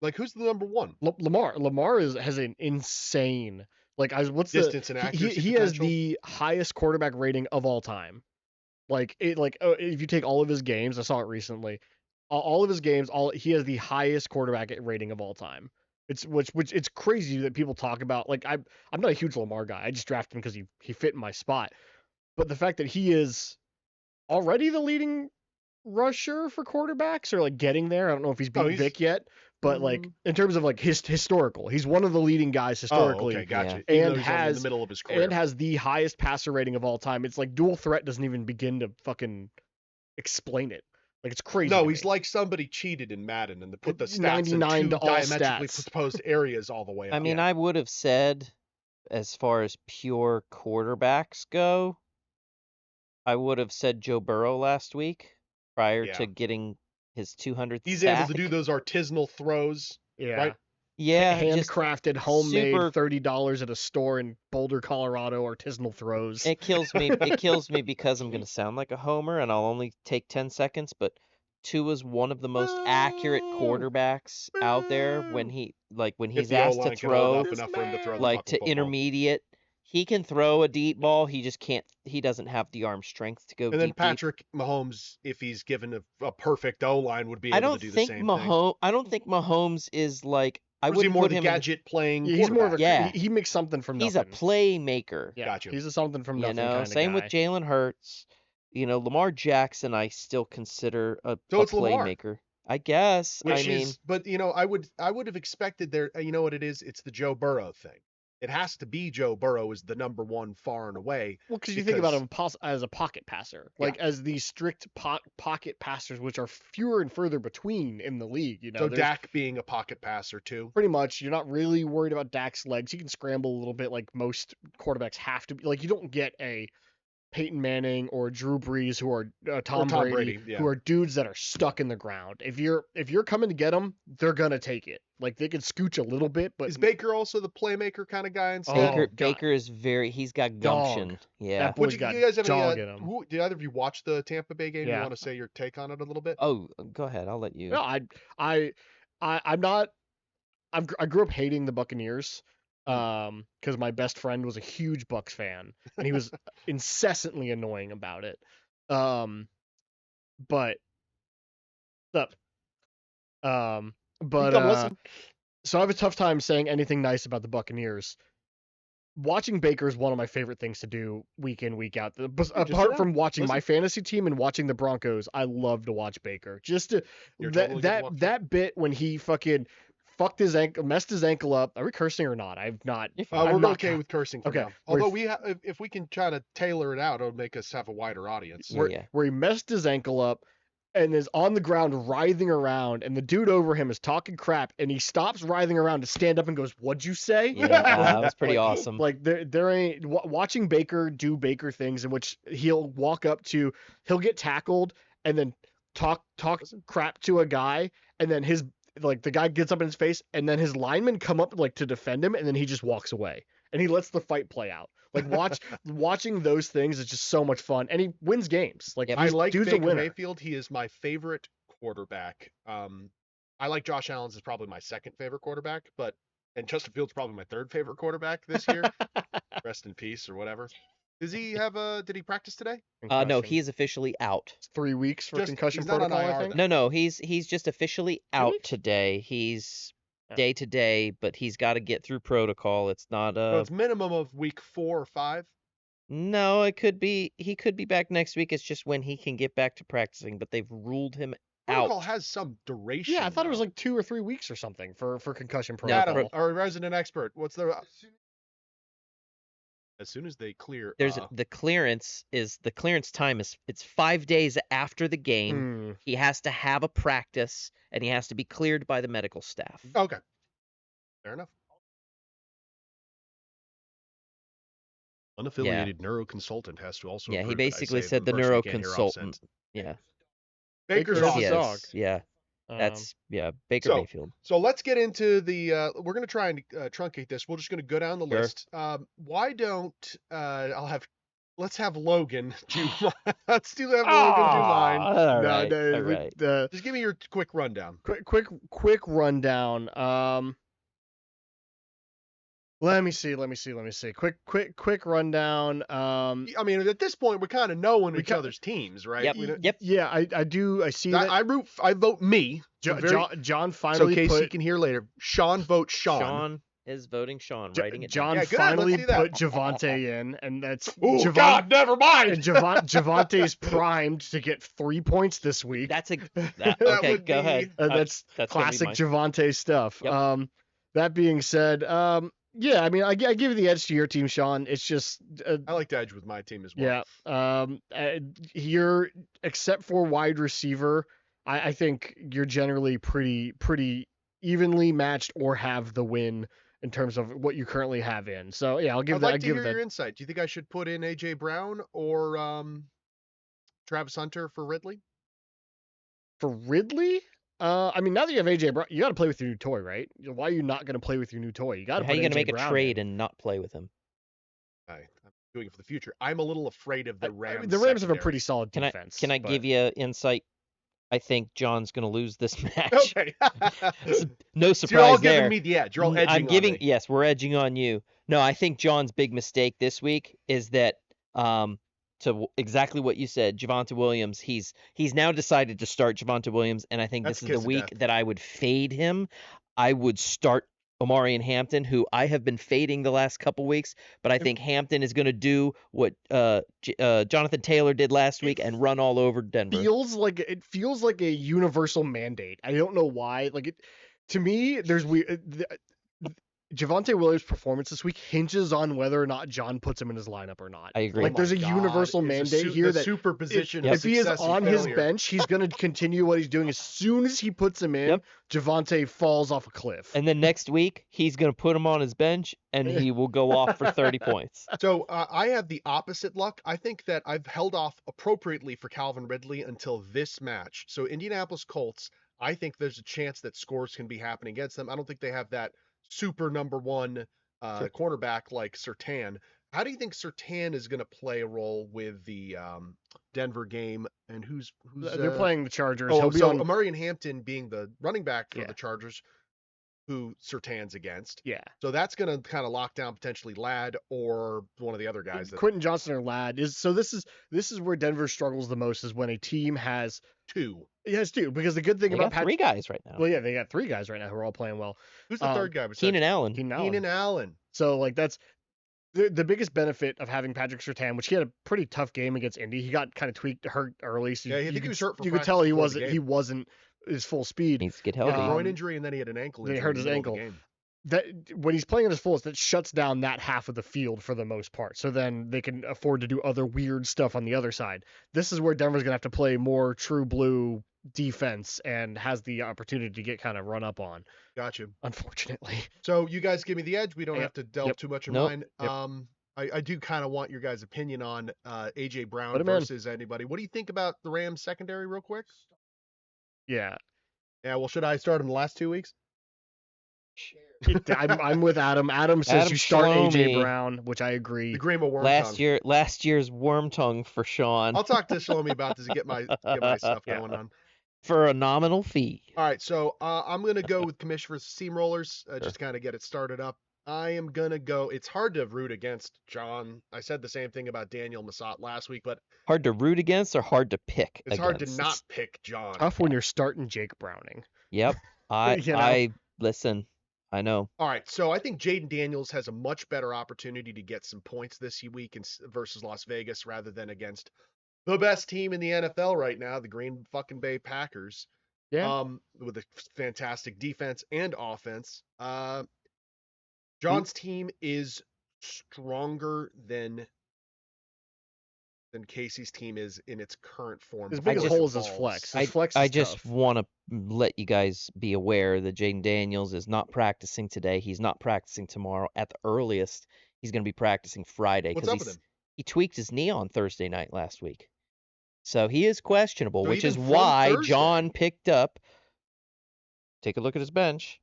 Like, who's the number one? Lamar has an insane distance and accuracy. He has the highest quarterback rating of all time. If you take all of his games, I saw it recently. All of his games, he has the highest quarterback rating of all time. It's crazy that people talk about. Like, I'm not a huge Lamar guy. I just drafted him because he fit in my spot. But the fact that he is already the leading rusher for quarterbacks, or like getting there, I don't know if he's beat Vic yet, but like in terms of like historical, he's one of the leading guys historically. Okay, gotcha. Yeah. And has in the middle of his career. And has the highest passer rating of all time. It's like dual threat doesn't even begin to fucking explain it. Like, it's crazy. No, he's like somebody cheated in Madden and they put the stats in 2 diametrically proposed areas all the way up. I mean, I would have said, as far as pure quarterbacks go, I would have said Joe Burrow last week prior to getting his 200th He's sack. able to do those artisanal throws, right? Yeah, handcrafted, homemade, $30 at a store in Boulder, Colorado, artisanal throws. It kills me. It kills me because I'm going to sound like a homer, and I'll only take 10 seconds. But Tua's one of the most accurate quarterbacks out there when he's asked to throw, like to intermediate. He can throw a deep ball. He just can't. He doesn't have the arm strength to go. And then Patrick Mahomes, if he's given a perfect O line, would be able to do the same thing. I don't think Mahomes is like. I would put him gadget playing. He's more of a he makes something from nothing. He's a playmaker. Yeah, gotcha. He's a something from nothing kind of same guy. with Jalen Hurts. Lamar Jackson, I still consider a playmaker. Lamar. I guess. But I would have expected there. You know what it is? It's the Joe Burrow thing. It has to be Joe Burrow as the number one far and away. Well, because you think about him as a pocket passer, as these strict pocket passers, which are fewer and further between in the league. So Dak being a pocket passer too. Pretty much, you're not really worried about Dak's legs. He can scramble a little bit, like most quarterbacks have to be. Like, you don't get a Peyton Manning or Drew Brees who are Tom Brady who are dudes that are stuck in the ground. If you're coming to get them, they're gonna take it. Like, they can scooch a little bit, but is Baker also the playmaker kind of guy? Baker is he's got gumption. Dog. Yeah. That boy's got dog in him. Did either of you watch the Tampa Bay game? Yeah. You want to say your take on it a little bit? Oh, go ahead. I'll let you. No, I'm not. I grew up hating the Buccaneers. Because my best friend was a huge Bucs fan, and he was incessantly annoying about it. So I have a tough time saying anything nice about the Buccaneers. watching Baker is one of my favorite things to do week in, week out. Apart from watching my fantasy team and watching the Broncos, I love to watch Baker. Just to that bit when he fucking messed his ankle up. Are we cursing or not? I've not. We're okay with cursing for now. Although if we can try to tailor it out, it'll make us have a wider audience. Where he messed his ankle up and is on the ground writhing around, and the dude over him is talking crap, and he stops writhing around to stand up and goes, "What'd you say?" Yeah, that was pretty awesome. Like there ain't watching Baker do Baker things in which he'll get tackled and then talk crap to a guy, and then the guy gets up in his face, and then his linemen come up like to defend him, and then he just walks away and he lets the fight play out. Like watching those things is just so much fun, and he wins games. Like I like Baker Mayfield. He is my favorite quarterback. I like Josh Allen's is probably my second favorite quarterback, and Justin Fields probably my third favorite quarterback this year. Rest in peace or whatever. Did he practice today? No, he is officially out. It's 3 weeks for concussion protocol, I think. No, he's just officially out today. He's day to day, but he's got to get through protocol. It's not it's minimum of week 4 or 5. No, he could be back next week. It's just when he can get back to practicing, but they've ruled him out. Protocol has some duration. Yeah, I thought it was like 2 or 3 weeks or something for concussion protocol. Adam, our resident expert, what's the as soon as they clear the clearance time is it's 5 days after the game. He has to have a practice and he has to be cleared by the medical staff. Okay. Fair enough. Unaffiliated neuroconsultant has to also he basically said the neuroconsultant. Yeah. Baker's dog. Yeah. That's Baker Mayfield. So let's get into the. We're going to try and truncate this. We're just going to go down the list. Why don't let's have Logan do. Let's do Logan do mine. All right. Just give me your quick rundown. Quick rundown. Let me see. Quick rundown. I mean, at this point, we're kind of knowing each other's teams, right? Yep. Yeah, I do. I see that. I vote me. John finally. So Casey can hear later. Sean votes Sean. Sean is voting Sean. Writing it John down. finally put Javonte in, and that's. God, never mind. And Javonte is primed to get 3 points this week. Okay. Go ahead. That's classic Javonte stuff. Yep. That being said, yeah, I mean, I give you the edge to your team, Sean. It's just I like the edge with my team as well. Yeah. You're except for wide receiver, I think you're generally pretty evenly matched or have the win in terms of what you currently have in. So yeah, I'll give that. I'd like to hear your insight. Do you think I should put in AJ Brown or Travis Hunter for Ridley? For Ridley? I mean, now that you have AJ Brown, you got to play with your new toy, right? Why are you not going to play with your new toy? You got to. How are you going to make a trade and not play with him? I'm doing it for the future. I'm a little afraid of the Rams. The Rams have a pretty solid defense. Can I give you insight? I think John's going to lose this match. Okay. No surprise so you're all there. giving me the edge. You're all edging on me. Yes, we're edging on you. No, I think John's big mistake this week is that to exactly what you said, Javonte Williams, he's now decided to start Javonte Williams, and I think this is the week that I would fade him. I would start Omari and Hampton, who I have been fading the last couple weeks, but I think Hampton is going to do what Jonathan Taylor did last week and run all over Denver. It feels like a universal mandate. I don't know why. To me, there's Javonte Williams' performance this week hinges on whether or not John puts him in his lineup or not. I agree. There's a universal mandate here that superposition if he is on his bench, he's going to continue what he's doing. As soon as he puts him in, Javonte falls off a cliff. And then next week, he's going to put him on his bench, and he will go off for 30 points. So I have the opposite luck. I think that I've held off appropriately for Calvin Ridley until this match. So Indianapolis Colts, I think there's a chance that scores can be happening against them. I don't think they have that super number one cornerback like Surtain. How do you think Surtain is going to play a role with the Denver game? And who's they're playing the Chargers? Omari and Hampton being the running back for the Chargers, who Surtain's against. Yeah. So that's going to kind of lock down potentially Ladd or one of the other guys. Quentin Johnson or Ladd is. So this is where Denver struggles the most, is when a team has two. It has two, because the good thing about three guys right now. Well, yeah, they got 3 guys right now who are all playing well. Who's the third guy? Keenan Allen. Keenan Allen. So that's The biggest benefit of having Patrick Surtain, which he had a pretty tough game against Indy, he got kind of tweaked, hurt early. So yeah, he was hurt for you could tell he wasn't his full speed. Needs to get He healthy. had a groin injury, and then he had an ankle injury. He hurt his ankle. That when he's playing at his fullest, that shuts down that half of the field for the most part. So then they can afford to do other weird stuff on the other side. This is where Denver's gonna have to play more true blue defense and has the opportunity to get kind of run up on. Gotcha. Unfortunately. So you guys give me the edge. We don't have to delve too much in mine. Yep. I do kind of want your guys' opinion on AJ Brown versus anybody. What do you think about the Rams secondary, real quick? Yeah. Yeah. Well, should I start in the last 2 weeks? I'm with Adam. Adam says you start AJ Brown, which I agree. The Green of Worm Tongue. Last year's Worm Tongue for Sean. I'll talk to Shlomi about this and get my stuff going on. For a nominal fee. All right, so I'm gonna go with Commissioner versus Steamrollers, just kind of get it started up. I am gonna go. It's hard to root against John. I said the same thing about Daniel Massat last week, but hard to root against or hard to pick. It's hard to not pick John. Tough when you're starting Jake Browning. Yep. I listen. I know. All right, so I think Jaden Daniels has a much better opportunity to get some points this week versus Las Vegas rather than against the best team in the NFL right now, the Green fucking Bay Packers. Yeah. With a fantastic defense and offense. John's team is stronger than Casey's team is in its current form. His biggest hole is his flex. I just want to let you guys be aware that Jaden Daniels is not practicing today. He's not practicing tomorrow. At the earliest, he's going to be practicing Friday. What's up with him? He tweaked his knee on Thursday night last week. So he is questionable, So which even is from why Thursday. John picked up, take a look at his bench,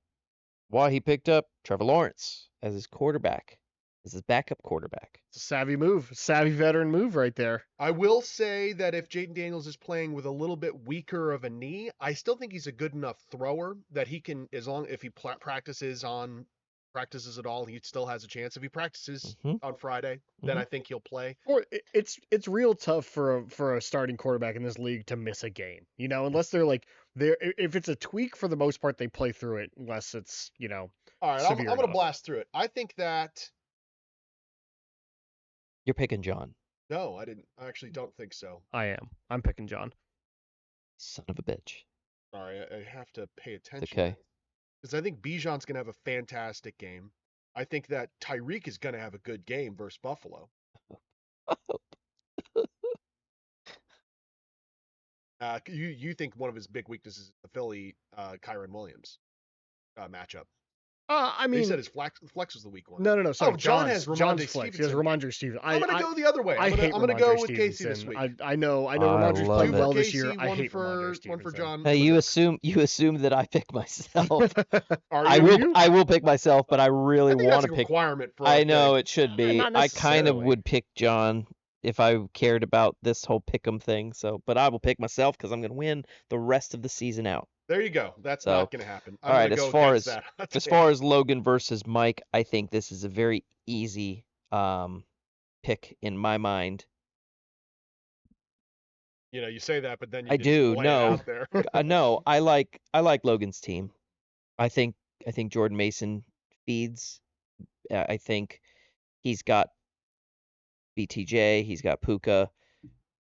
why he picked up Trevor Lawrence as his quarterback, as his backup quarterback. It's a savvy move, savvy veteran move right there. I will say that if Jaden Daniels is playing with a little bit weaker of a knee, I still think he's a good enough thrower that he can, if he practices at all, he still has a chance. If he practices on Friday, then I think he'll play. Or it's real tough for a starting quarterback in this league to miss a game, unless they're if it's a tweak, for the most part they play through it, unless it's all right. I'm going to blast through it. I think that you're picking John. No, I didn't. I actually don't think so. I'm picking John. Son of a bitch. Sorry, I have to pay attention. Okay. Because I think Bijan's going to have a fantastic game. I think that Tyreek is going to have a good game versus Buffalo. You think one of his big weaknesses is the Philly Kyron Williams matchup? I mean, he said his flex was the weak one. No. Sorry, John has John's flex. He has Ramondre Stevenson. I'm going to go the other way. I'm going to go with Casey this week. I know Ramondre's played well this year. I hate Ramondre Stevenson. One for John. Hey, you assume that I pick myself. I will pick myself, but I really want to pick. Requirement for I know it should be. I kind of would pick John if I cared about this whole pick'em thing. So, but I will pick myself because I'm going to win the rest of the season out. There you go. That's not going to happen. All right. As far as Logan versus Mike, I think this is a very easy pick in my mind. You say that, but then I do. No, no. I like Logan's team. I think Jordan Mason feeds. I think he's got BTJ. He's got Puka.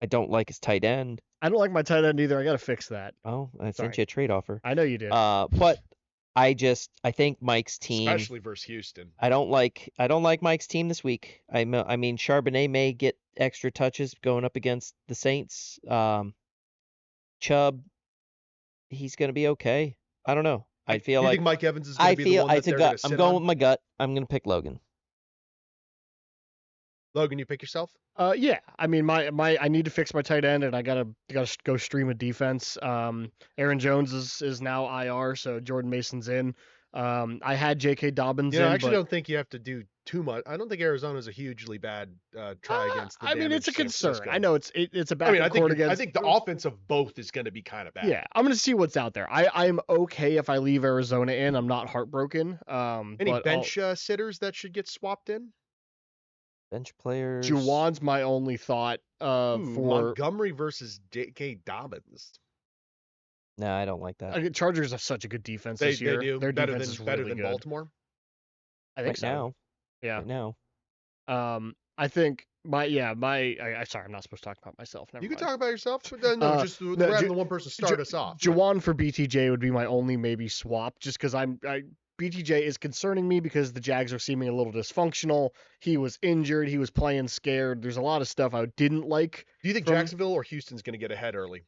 I don't like his tight end. I don't like my tight end either. I got to fix that. Oh, I sent you a trade offer. I know you did. But I think Mike's team, especially versus Houston. I don't like Mike's team this week. I mean, Charbonnet may get extra touches going up against the Saints. Chubb, he's going to be okay. I don't know. I feel like think Mike Evans is going to be the one that they're going to sit on? I'm going with my gut. I'm going to pick Logan. Logan, you pick yourself? Yeah. I mean, I need to fix my tight end, and I gotta go stream a defense. Aaron Jones is now IR, so Jordan Mason's in. I had J.K. Dobbins in. I actually don't think you have to do too much. I don't think Arizona's a hugely bad try against the damaged it's a concern. Francisco. I know it's a bad court against. I think the offense of both is going to be kind of bad. Yeah, I'm going to see what's out there. I'm okay if I leave Arizona in. I'm not heartbroken. Any bench sitters that should get swapped in? Bench players. Juwan's my only thought for Montgomery versus J.K. Dobbins. No, I don't like that. Chargers have such a good defense this year. They do. Their better defense than is really Baltimore. I think so. Now. Yeah. Right now. I think sorry, I'm not supposed to talk about myself. Never mind. Can talk about yourself, but no, just rather than one person start us off. Juwan for BTJ would be my only maybe swap, just because BTJ is concerning me because the Jags are seeming a little dysfunctional. He was injured. He was playing scared. There's a lot of stuff I didn't like. Do you think Jacksonville or Houston's going to get ahead early?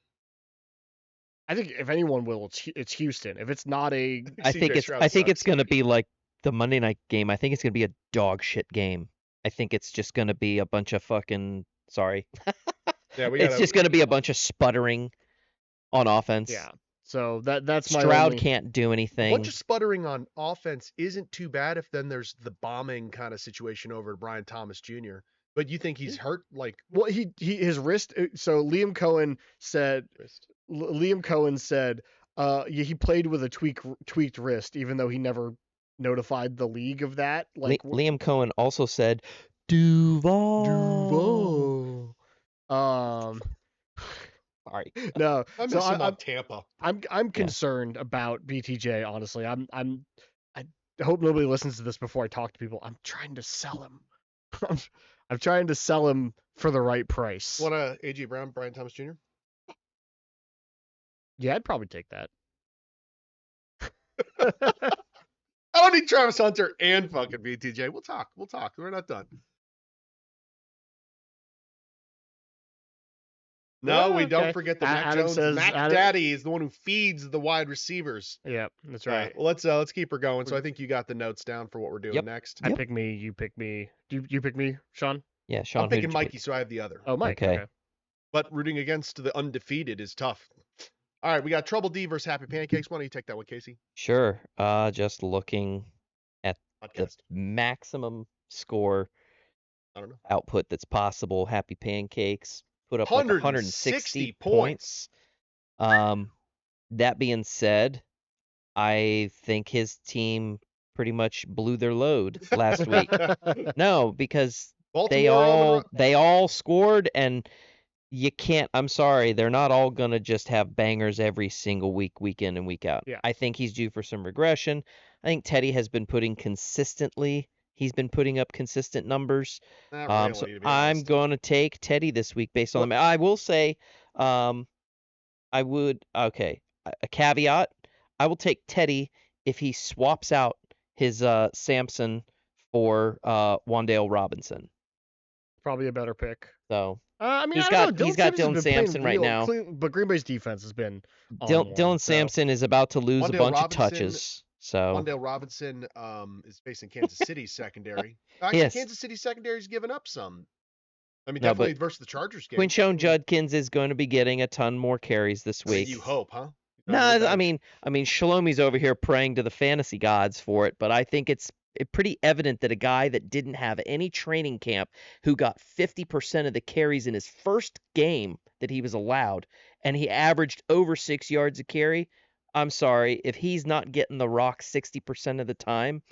I think if anyone will, it's Houston. If it's not a, I think it's going to be like the Monday night game. I think it's going to be a dog shit game. I think it's just going to be a bunch of fucking sorry. It's just going to be a bunch of sputtering on offense. Yeah. So that's my Stroud can't do anything. A bunch of sputtering on offense isn't too bad if then there's the bombing kind of situation over at Brian Thomas Jr. But you think he's hurt? Like, well, his wrist. So Liam Cohen said he played with a tweaked wrist, even though he never notified the league of that. Like Liam Cohen also said Duval. Sorry. No. I miss him on Tampa. I'm concerned about BTJ, honestly. I hope nobody listens to this before I talk to people. I'm trying to sell him. I'm trying to sell him for the right price. Want A.J. Brown, Brian Thomas Jr.? Yeah, I'd probably take that. I don't need Travis Hunter and fucking BTJ. We'll talk. We're not done. No, we don't forget that Mac Jones. Daddy is the one who feeds the wide receivers. Yeah, that's right. Well, let's keep her going. So I think you got the notes down for what we're doing next. I pick me. You pick me. You pick me, Sean? Yeah, Sean. I'm picking Mikey, so I have the other. Oh, Mike. Okay. But rooting against the undefeated is tough. All right, we got Trouble D versus Happy Pancakes. Why don't you take that one, Casey? Sure. Just looking at the maximum score output that's possible. Happy Pancakes put up 160 points. That being said, I think his team pretty much blew their load last week. No, because they all scored, and you can't. I'm sorry, they're not all gonna just have bangers every single week in and week out. Yeah. I think he's due for some regression. I think Teddy has been putting up consistent numbers. Really, so I'm going to take Teddy this week based on them. I will say, a caveat. I will take Teddy if he swaps out his Samson for Wan'Dale Robinson. Probably a better pick. So he's got Dylan Sampson right now, but Green Bay's defense has been. Dylan Sampson is about to lose a bunch of touches. So Wan'Dale Robinson is facing Kansas City's secondary. Actually, yes. Kansas City secondary's given up some. I mean, definitely versus the Chargers game. Quinshon Judkins is going to be getting a ton more carries this week. You hope, huh? No, I mean, Shalomi's over here praying to the fantasy gods for it, but I think it's pretty evident that a guy that didn't have any training camp, who got 50% of the carries in his first game that he was allowed, and he averaged over 6 yards a carry. I'm sorry, if he's not getting the rock 60% of the time,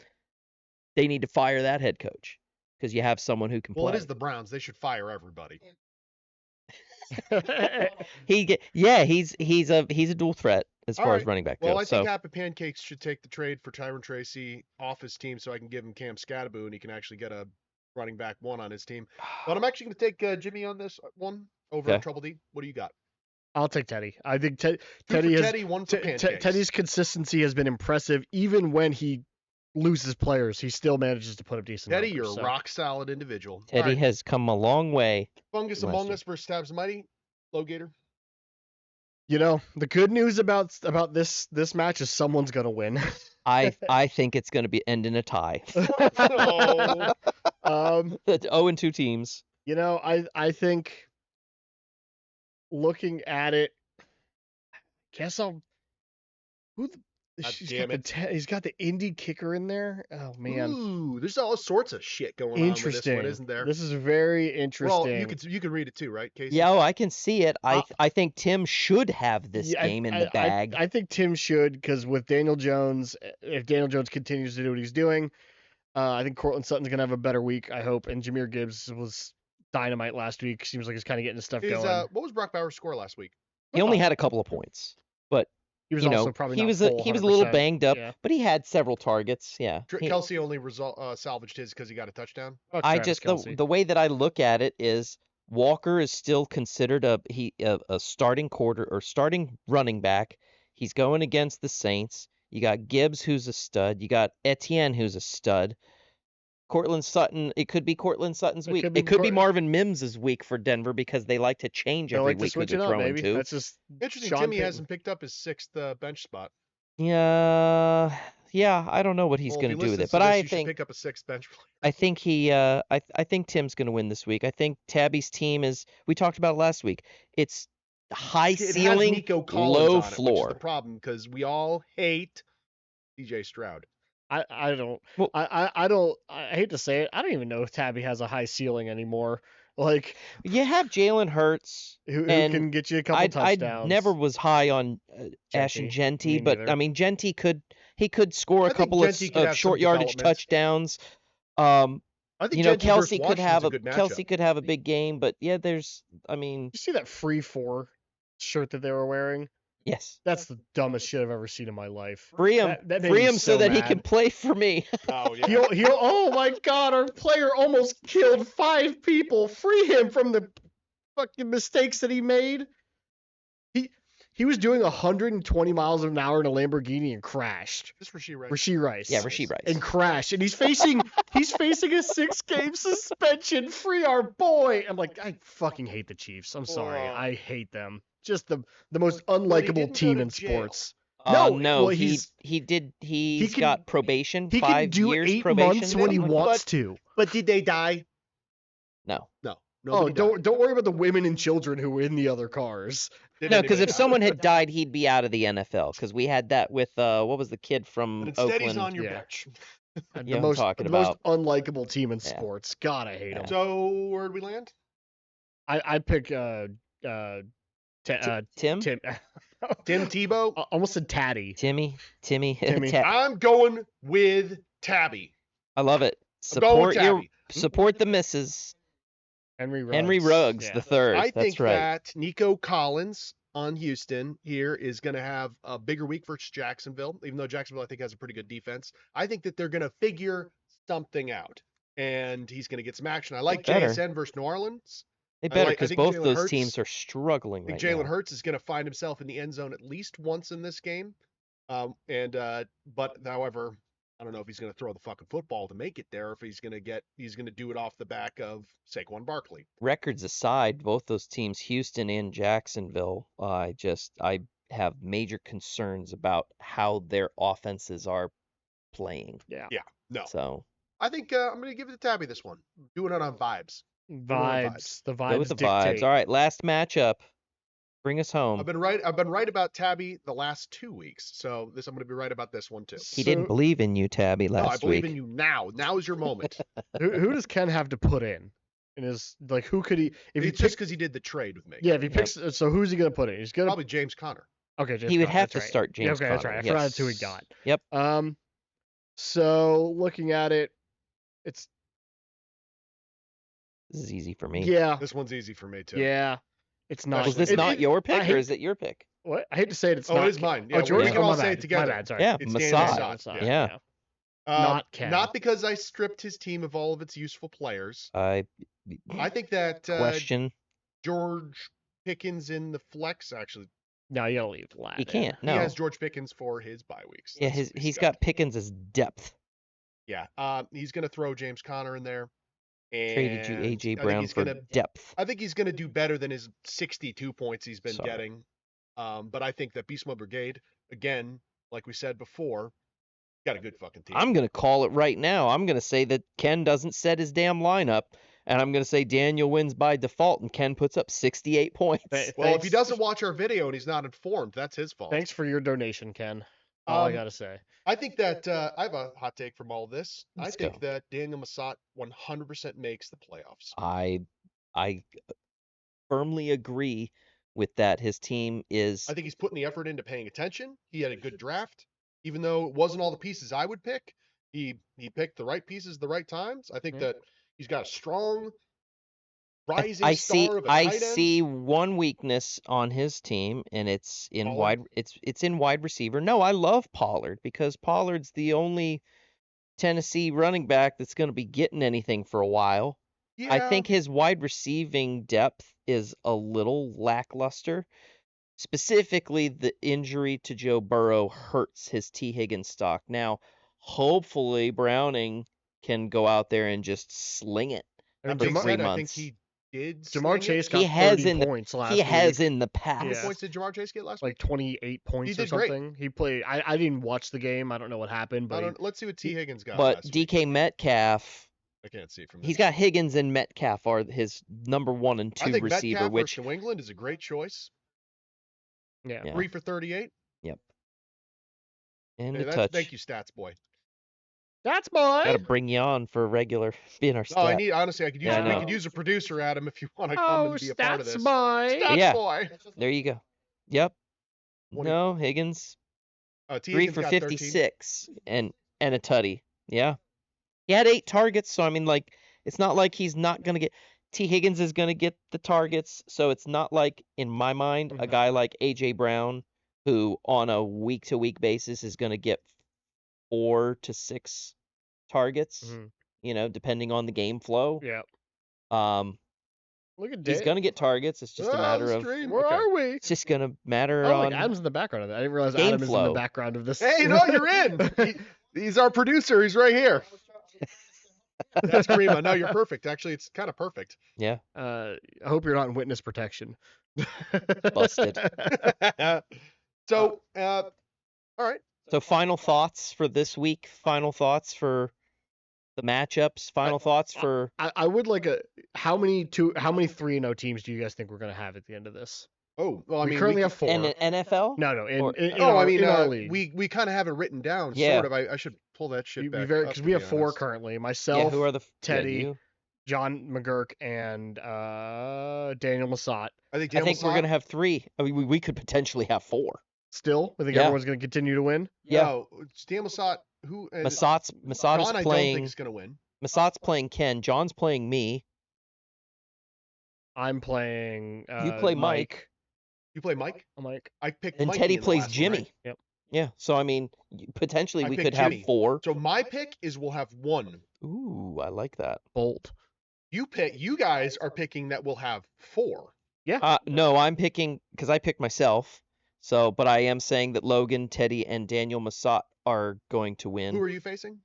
they need to fire that head coach, because you have someone who can play. Well, it is the Browns. They should fire everybody. He's a dual threat as far as running back goes. Well, I think Happy Pancakes should take the trade for Tyron Tracy off his team, so I can give him Cam Scattaboo, and he can actually get a running back one on his team. But I'm actually going to take Jimmy on this one over Trouble D. What do you got? I'll take Teddy. I think Teddy's consistency has been impressive. Even when he loses players, he still manages to put up decent numbers. You're a rock solid individual. Teddy has come a long way. Fungus Among Us versus Stabs Mighty. Low Gator. You know, the good news about this match is someone's gonna win. I think it's gonna end in a tie. 0-2 teams. You know, I think, looking at it, he's got the indie kicker in there. Oh man. Ooh, there's all sorts of shit going on with this one, isn't there? This is very interesting. Well, you can read it too, right, Casey? Yeah, I can see it. I think Tim should have this game in the bag. I think Tim should, because with Daniel Jones, if Daniel Jones continues to do what he's doing, I think Cortland Sutton's gonna have a better week, I hope. And Jahmyr Gibbs was dynamite last week. Seems like he's kind of getting his stuff going. What was Brock Bowers' score last week? He only had a couple of points, but He was also probably he not was full he was a little 100%. banged up, Yeah. but he had several targets. Yeah. Kelsey only salvaged his because he got a touchdown. I just the way that I look at it is Walker is still considered a starting starting running back. He's going against the Saints. You got Gibbs, who's a stud. You got Etienne, who's a stud. Cortland Sutton. It could be Cortland Sutton's week. It could be Marvin Mims' week for Denver because they like to change every week who they're throwing to. That's just interesting. Timmy hasn't picked up his 6th bench spot. Yeah, I don't know what he's going to do with it, but I think pick up a 6th bench player. I think I think Tim's going to win this week. I think Tabby's team is. We talked about it last week. It's high ceiling, low floor. Which is the problem because we all hate DJ Stroud. I don't. Well, I hate to say it. I don't even know if Tabby has a high ceiling anymore. Like you have Jalen Hurts, who can get you a couple touchdowns. I never was high on Ashton Genty, but I mean Genty could score a couple of short yardage touchdowns. I think Kelsey could have a big game, but yeah, you see that free 4 shirt that they were wearing? Yes. That's the dumbest shit I've ever seen in my life. Free him so that he can play for me. Oh, yeah. Oh, my God. Our player almost killed 5 people. Free him from the fucking mistakes that he made. He was doing 120 miles an hour in a Lamborghini and crashed. This Rashee Rice. Rashee Rice. Yeah, Rashee Rice. And crashed. And he's facing a 6-game suspension. Free our boy. I'm like, I fucking hate the Chiefs. I'm sorry. I hate them. Just the most unlikable team in sports. No, he's got probation. He 5 can do years 8 probation months when he wants to. But did they die? No. Don't worry about the women and children who were in the other cars. No, because if someone had died, he'd be out of the NFL. Because we had that with what was the kid from Oakland? He's on your bench. The most unlikable team in sports. God, I hate him. So where'd we land? I pick Tim Tebow. Almost a Tatty. Timmy. I'm going with Tabby. I love it. Support the misses. Henry Ruggs the third. I think that Nico Collins on Houston here is going to have a bigger week versus Jacksonville, even though Jacksonville I think has a pretty good defense. I think that they're going to figure something out, and he's going to get some action. I like JSN versus New Orleans. They better because both those teams are struggling right now. Jalen Hurts is going to find himself in the end zone at least once in this game. But however, I don't know if he's going to throw the fucking football to make it there, or if he's going to do it off the back of Saquon Barkley. Records aside, both those teams, Houston and Jacksonville, I have major concerns about how their offenses are playing. Yeah. No. So I think I'm going to give it to Tabby this one. Doing it on vibes. The vibes. Go with the vibes. All right, last matchup. Bring us home. I've been right about Tabby the last 2 weeks, so I'm going to be right about this one too. He didn't believe in you, Tabby, last week. No, I believe in you now. Now is your moment. Who does Ken have to put in? And is who could he? It's just because he did the trade with me. Yeah, if he picks, so who's he going to put in? He's going probably James Conner. Okay, he would have to start James Conner. That's right. I forgot that's who he got. Yep. So looking at it, this is easy for me. Yeah. This one's easy for me too. Yeah. It's not. Was this not your pick, or is it your pick? What? I hate to say it. It's not. Oh, it is mine. Yeah, we can all say it together. My bad. Sorry. Yeah, Masad. Yeah. Not Ken. Not because I stripped his team of all of its useful players. I think that question George Pickens in the flex actually. No, you gotta leave flat. He can't. No. He has George Pickens for his bye weeks. Yeah, he's got Pickens as depth. Yeah. He's gonna throw James Conner in there. And traded you A.J. Brown for depth. I think he's going to do better than his 62 points he's been getting. But I think that Beast Mode Brigade, again, like we said before, got a good fucking team. I'm going to call it right now. I'm going to say that Ken doesn't set his damn lineup, and I'm going to say Daniel wins by default, and Ken puts up 68 points. Well, if he doesn't watch our video and he's not informed, that's his fault. Thanks for your donation, Ken. All I got to say. I think that I have a hot take from all of this. I think that Daniel Masat 100% makes the playoffs. I firmly agree with that. His team is. I think he's putting the effort into paying attention. He had a good draft, even though it wasn't all the pieces I would pick. He picked the right pieces at the right times. I think that he's got a strong rising star of a tight end? I see one weakness on his team, and it's in Pollard? it's in wide receiver. No, I love Pollard because Pollard's the only Tennessee running back that's going to be getting anything for a while. Yeah. I think his wide receiving depth is a little lackluster. Specifically, the injury to Joe Burrow hurts his T. Higgins stock. Now, hopefully, Browning can go out there and just sling it for 3 months. I think he did. Jamar Chase got 30 points last week. He has in the past. How many points did Jamar Chase get last week? Like 28 points or something. Great. He played. I didn't watch the game. I don't know what happened. But let's see what T. Higgins got. But DK Metcalf. I can't see it from this. He's got Higgins and Metcalf are his number 1 and 2 receiver. Metcalf which New England is a great choice. Yeah. 3 for 38. Yep. And a touch. Thank you, stats boy. Stats boy. Got to bring you on for regular being our stat. Oh, honestly, I could use a producer, Adam, if you want to come and be a part of this. Stats boy. There you go. Yep. No, Higgins. 3 for 56 and a tutty. Yeah. He had 8 targets, so I mean, like, it's not like he's not gonna get. T. Higgins is going to get the targets, so it's not like, in my mind, a guy like A.J. Brown, who on a week-to-week basis is going to get 4 to 6 targets, depending on the game flow. Yeah. Look at He's going to get targets. It's just a matter of... Where are we? It's just going to matter on... Adam's in the background of that. I didn't realize Adam is in the background of this. Hey, no, you're in. He's our producer. He's right here. That's Karima. No, you're perfect. Actually, it's kind of perfect. Yeah. I hope you're not in witness protection. Busted. So, all right. So final thoughts for this week. Final thoughts for the matchups. Final thoughts for. I would like how many 3-0 teams do you guys think we're going to have at the end of this? Oh, well, I mean, we currently have 4. In NFL? No. In our league. We kind of have it written down, sort of. I should pull that shit back. Because we have 4 currently. Myself, who are the Teddy, John McGurk, and Daniel Massat. I think we're going to have 3. I mean, we could potentially have 4. Still? I think everyone's going to continue to win? Yeah. No, Daniel Massat, who... Massat's John, playing... I don't think is going to win. Massat's playing Ken. John's playing me. I'm playing... you play Mike. You play Mike? Mike. I picked and Mikey Teddy plays Jimmy. Right? Yep. Yeah. So I mean, potentially we could Jimmy. have 4. So my pick is we'll have 1. Ooh, I like that. Bolt. You guys are picking that we'll have 4. Yeah. No, I'm picking because I picked myself. So, but I am saying that Logan, Teddy, and Daniel Massat are going to win. Who are you facing?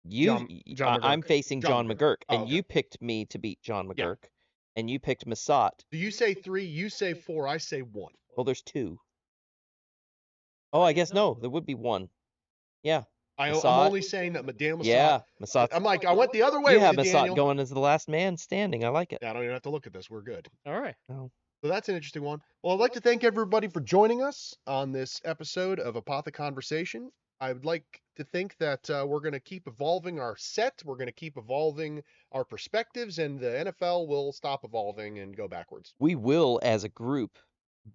John I'm facing John McGurk, and okay. You picked me to beat John McGurk. Yeah. And you picked Massat. Do you say 3? You say 4. I say 1. Well, there's 2. Oh, I guess no. There would be 1. Yeah. I'm only saying that Daniel Massat. Yeah, Massat. I'm like, I went the other way. You have Massat going as the last man standing. I like it. Yeah, I don't even have to look at this. We're good. All right. Oh. So that's an interesting one. Well, I'd like to thank everybody for joining us on this episode of Apotheconversation. I would like to think that we're going to keep evolving our set. We're going to keep evolving our perspectives, and the NFL will stop evolving and go backwards. We will, as a group,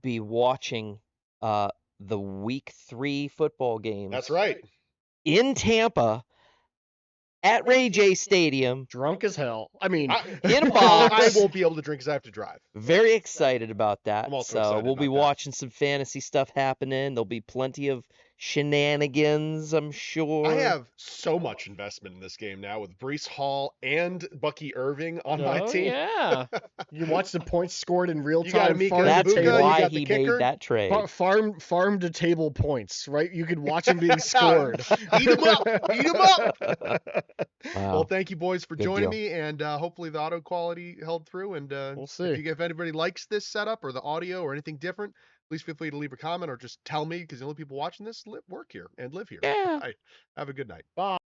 be watching the Week 3 football games. That's right. In Tampa, at Ray J Stadium. Drunk as hell. I mean, in a box. I won't be able to drink because I have to drive. Very excited about that. I'm also excited we'll be about watching some fantasy stuff happening. There'll be plenty of shenanigans, I'm sure. I have so much investment in this game now with Breece Hall and Bucky Irving on my team. Yeah. You watch the points scored in real time. That's why he made that trade. Farm to table points, right? You could watch them being scored. Eat them up. Eat them up. Wow. Well, thank you, boys, for joining me, and hopefully the audio quality held through. And we'll see. If anybody likes this setup or the audio or anything different, please feel free to leave a comment or just tell me, because the only people watching this work here and live here. Yeah. Have a good night. Bye.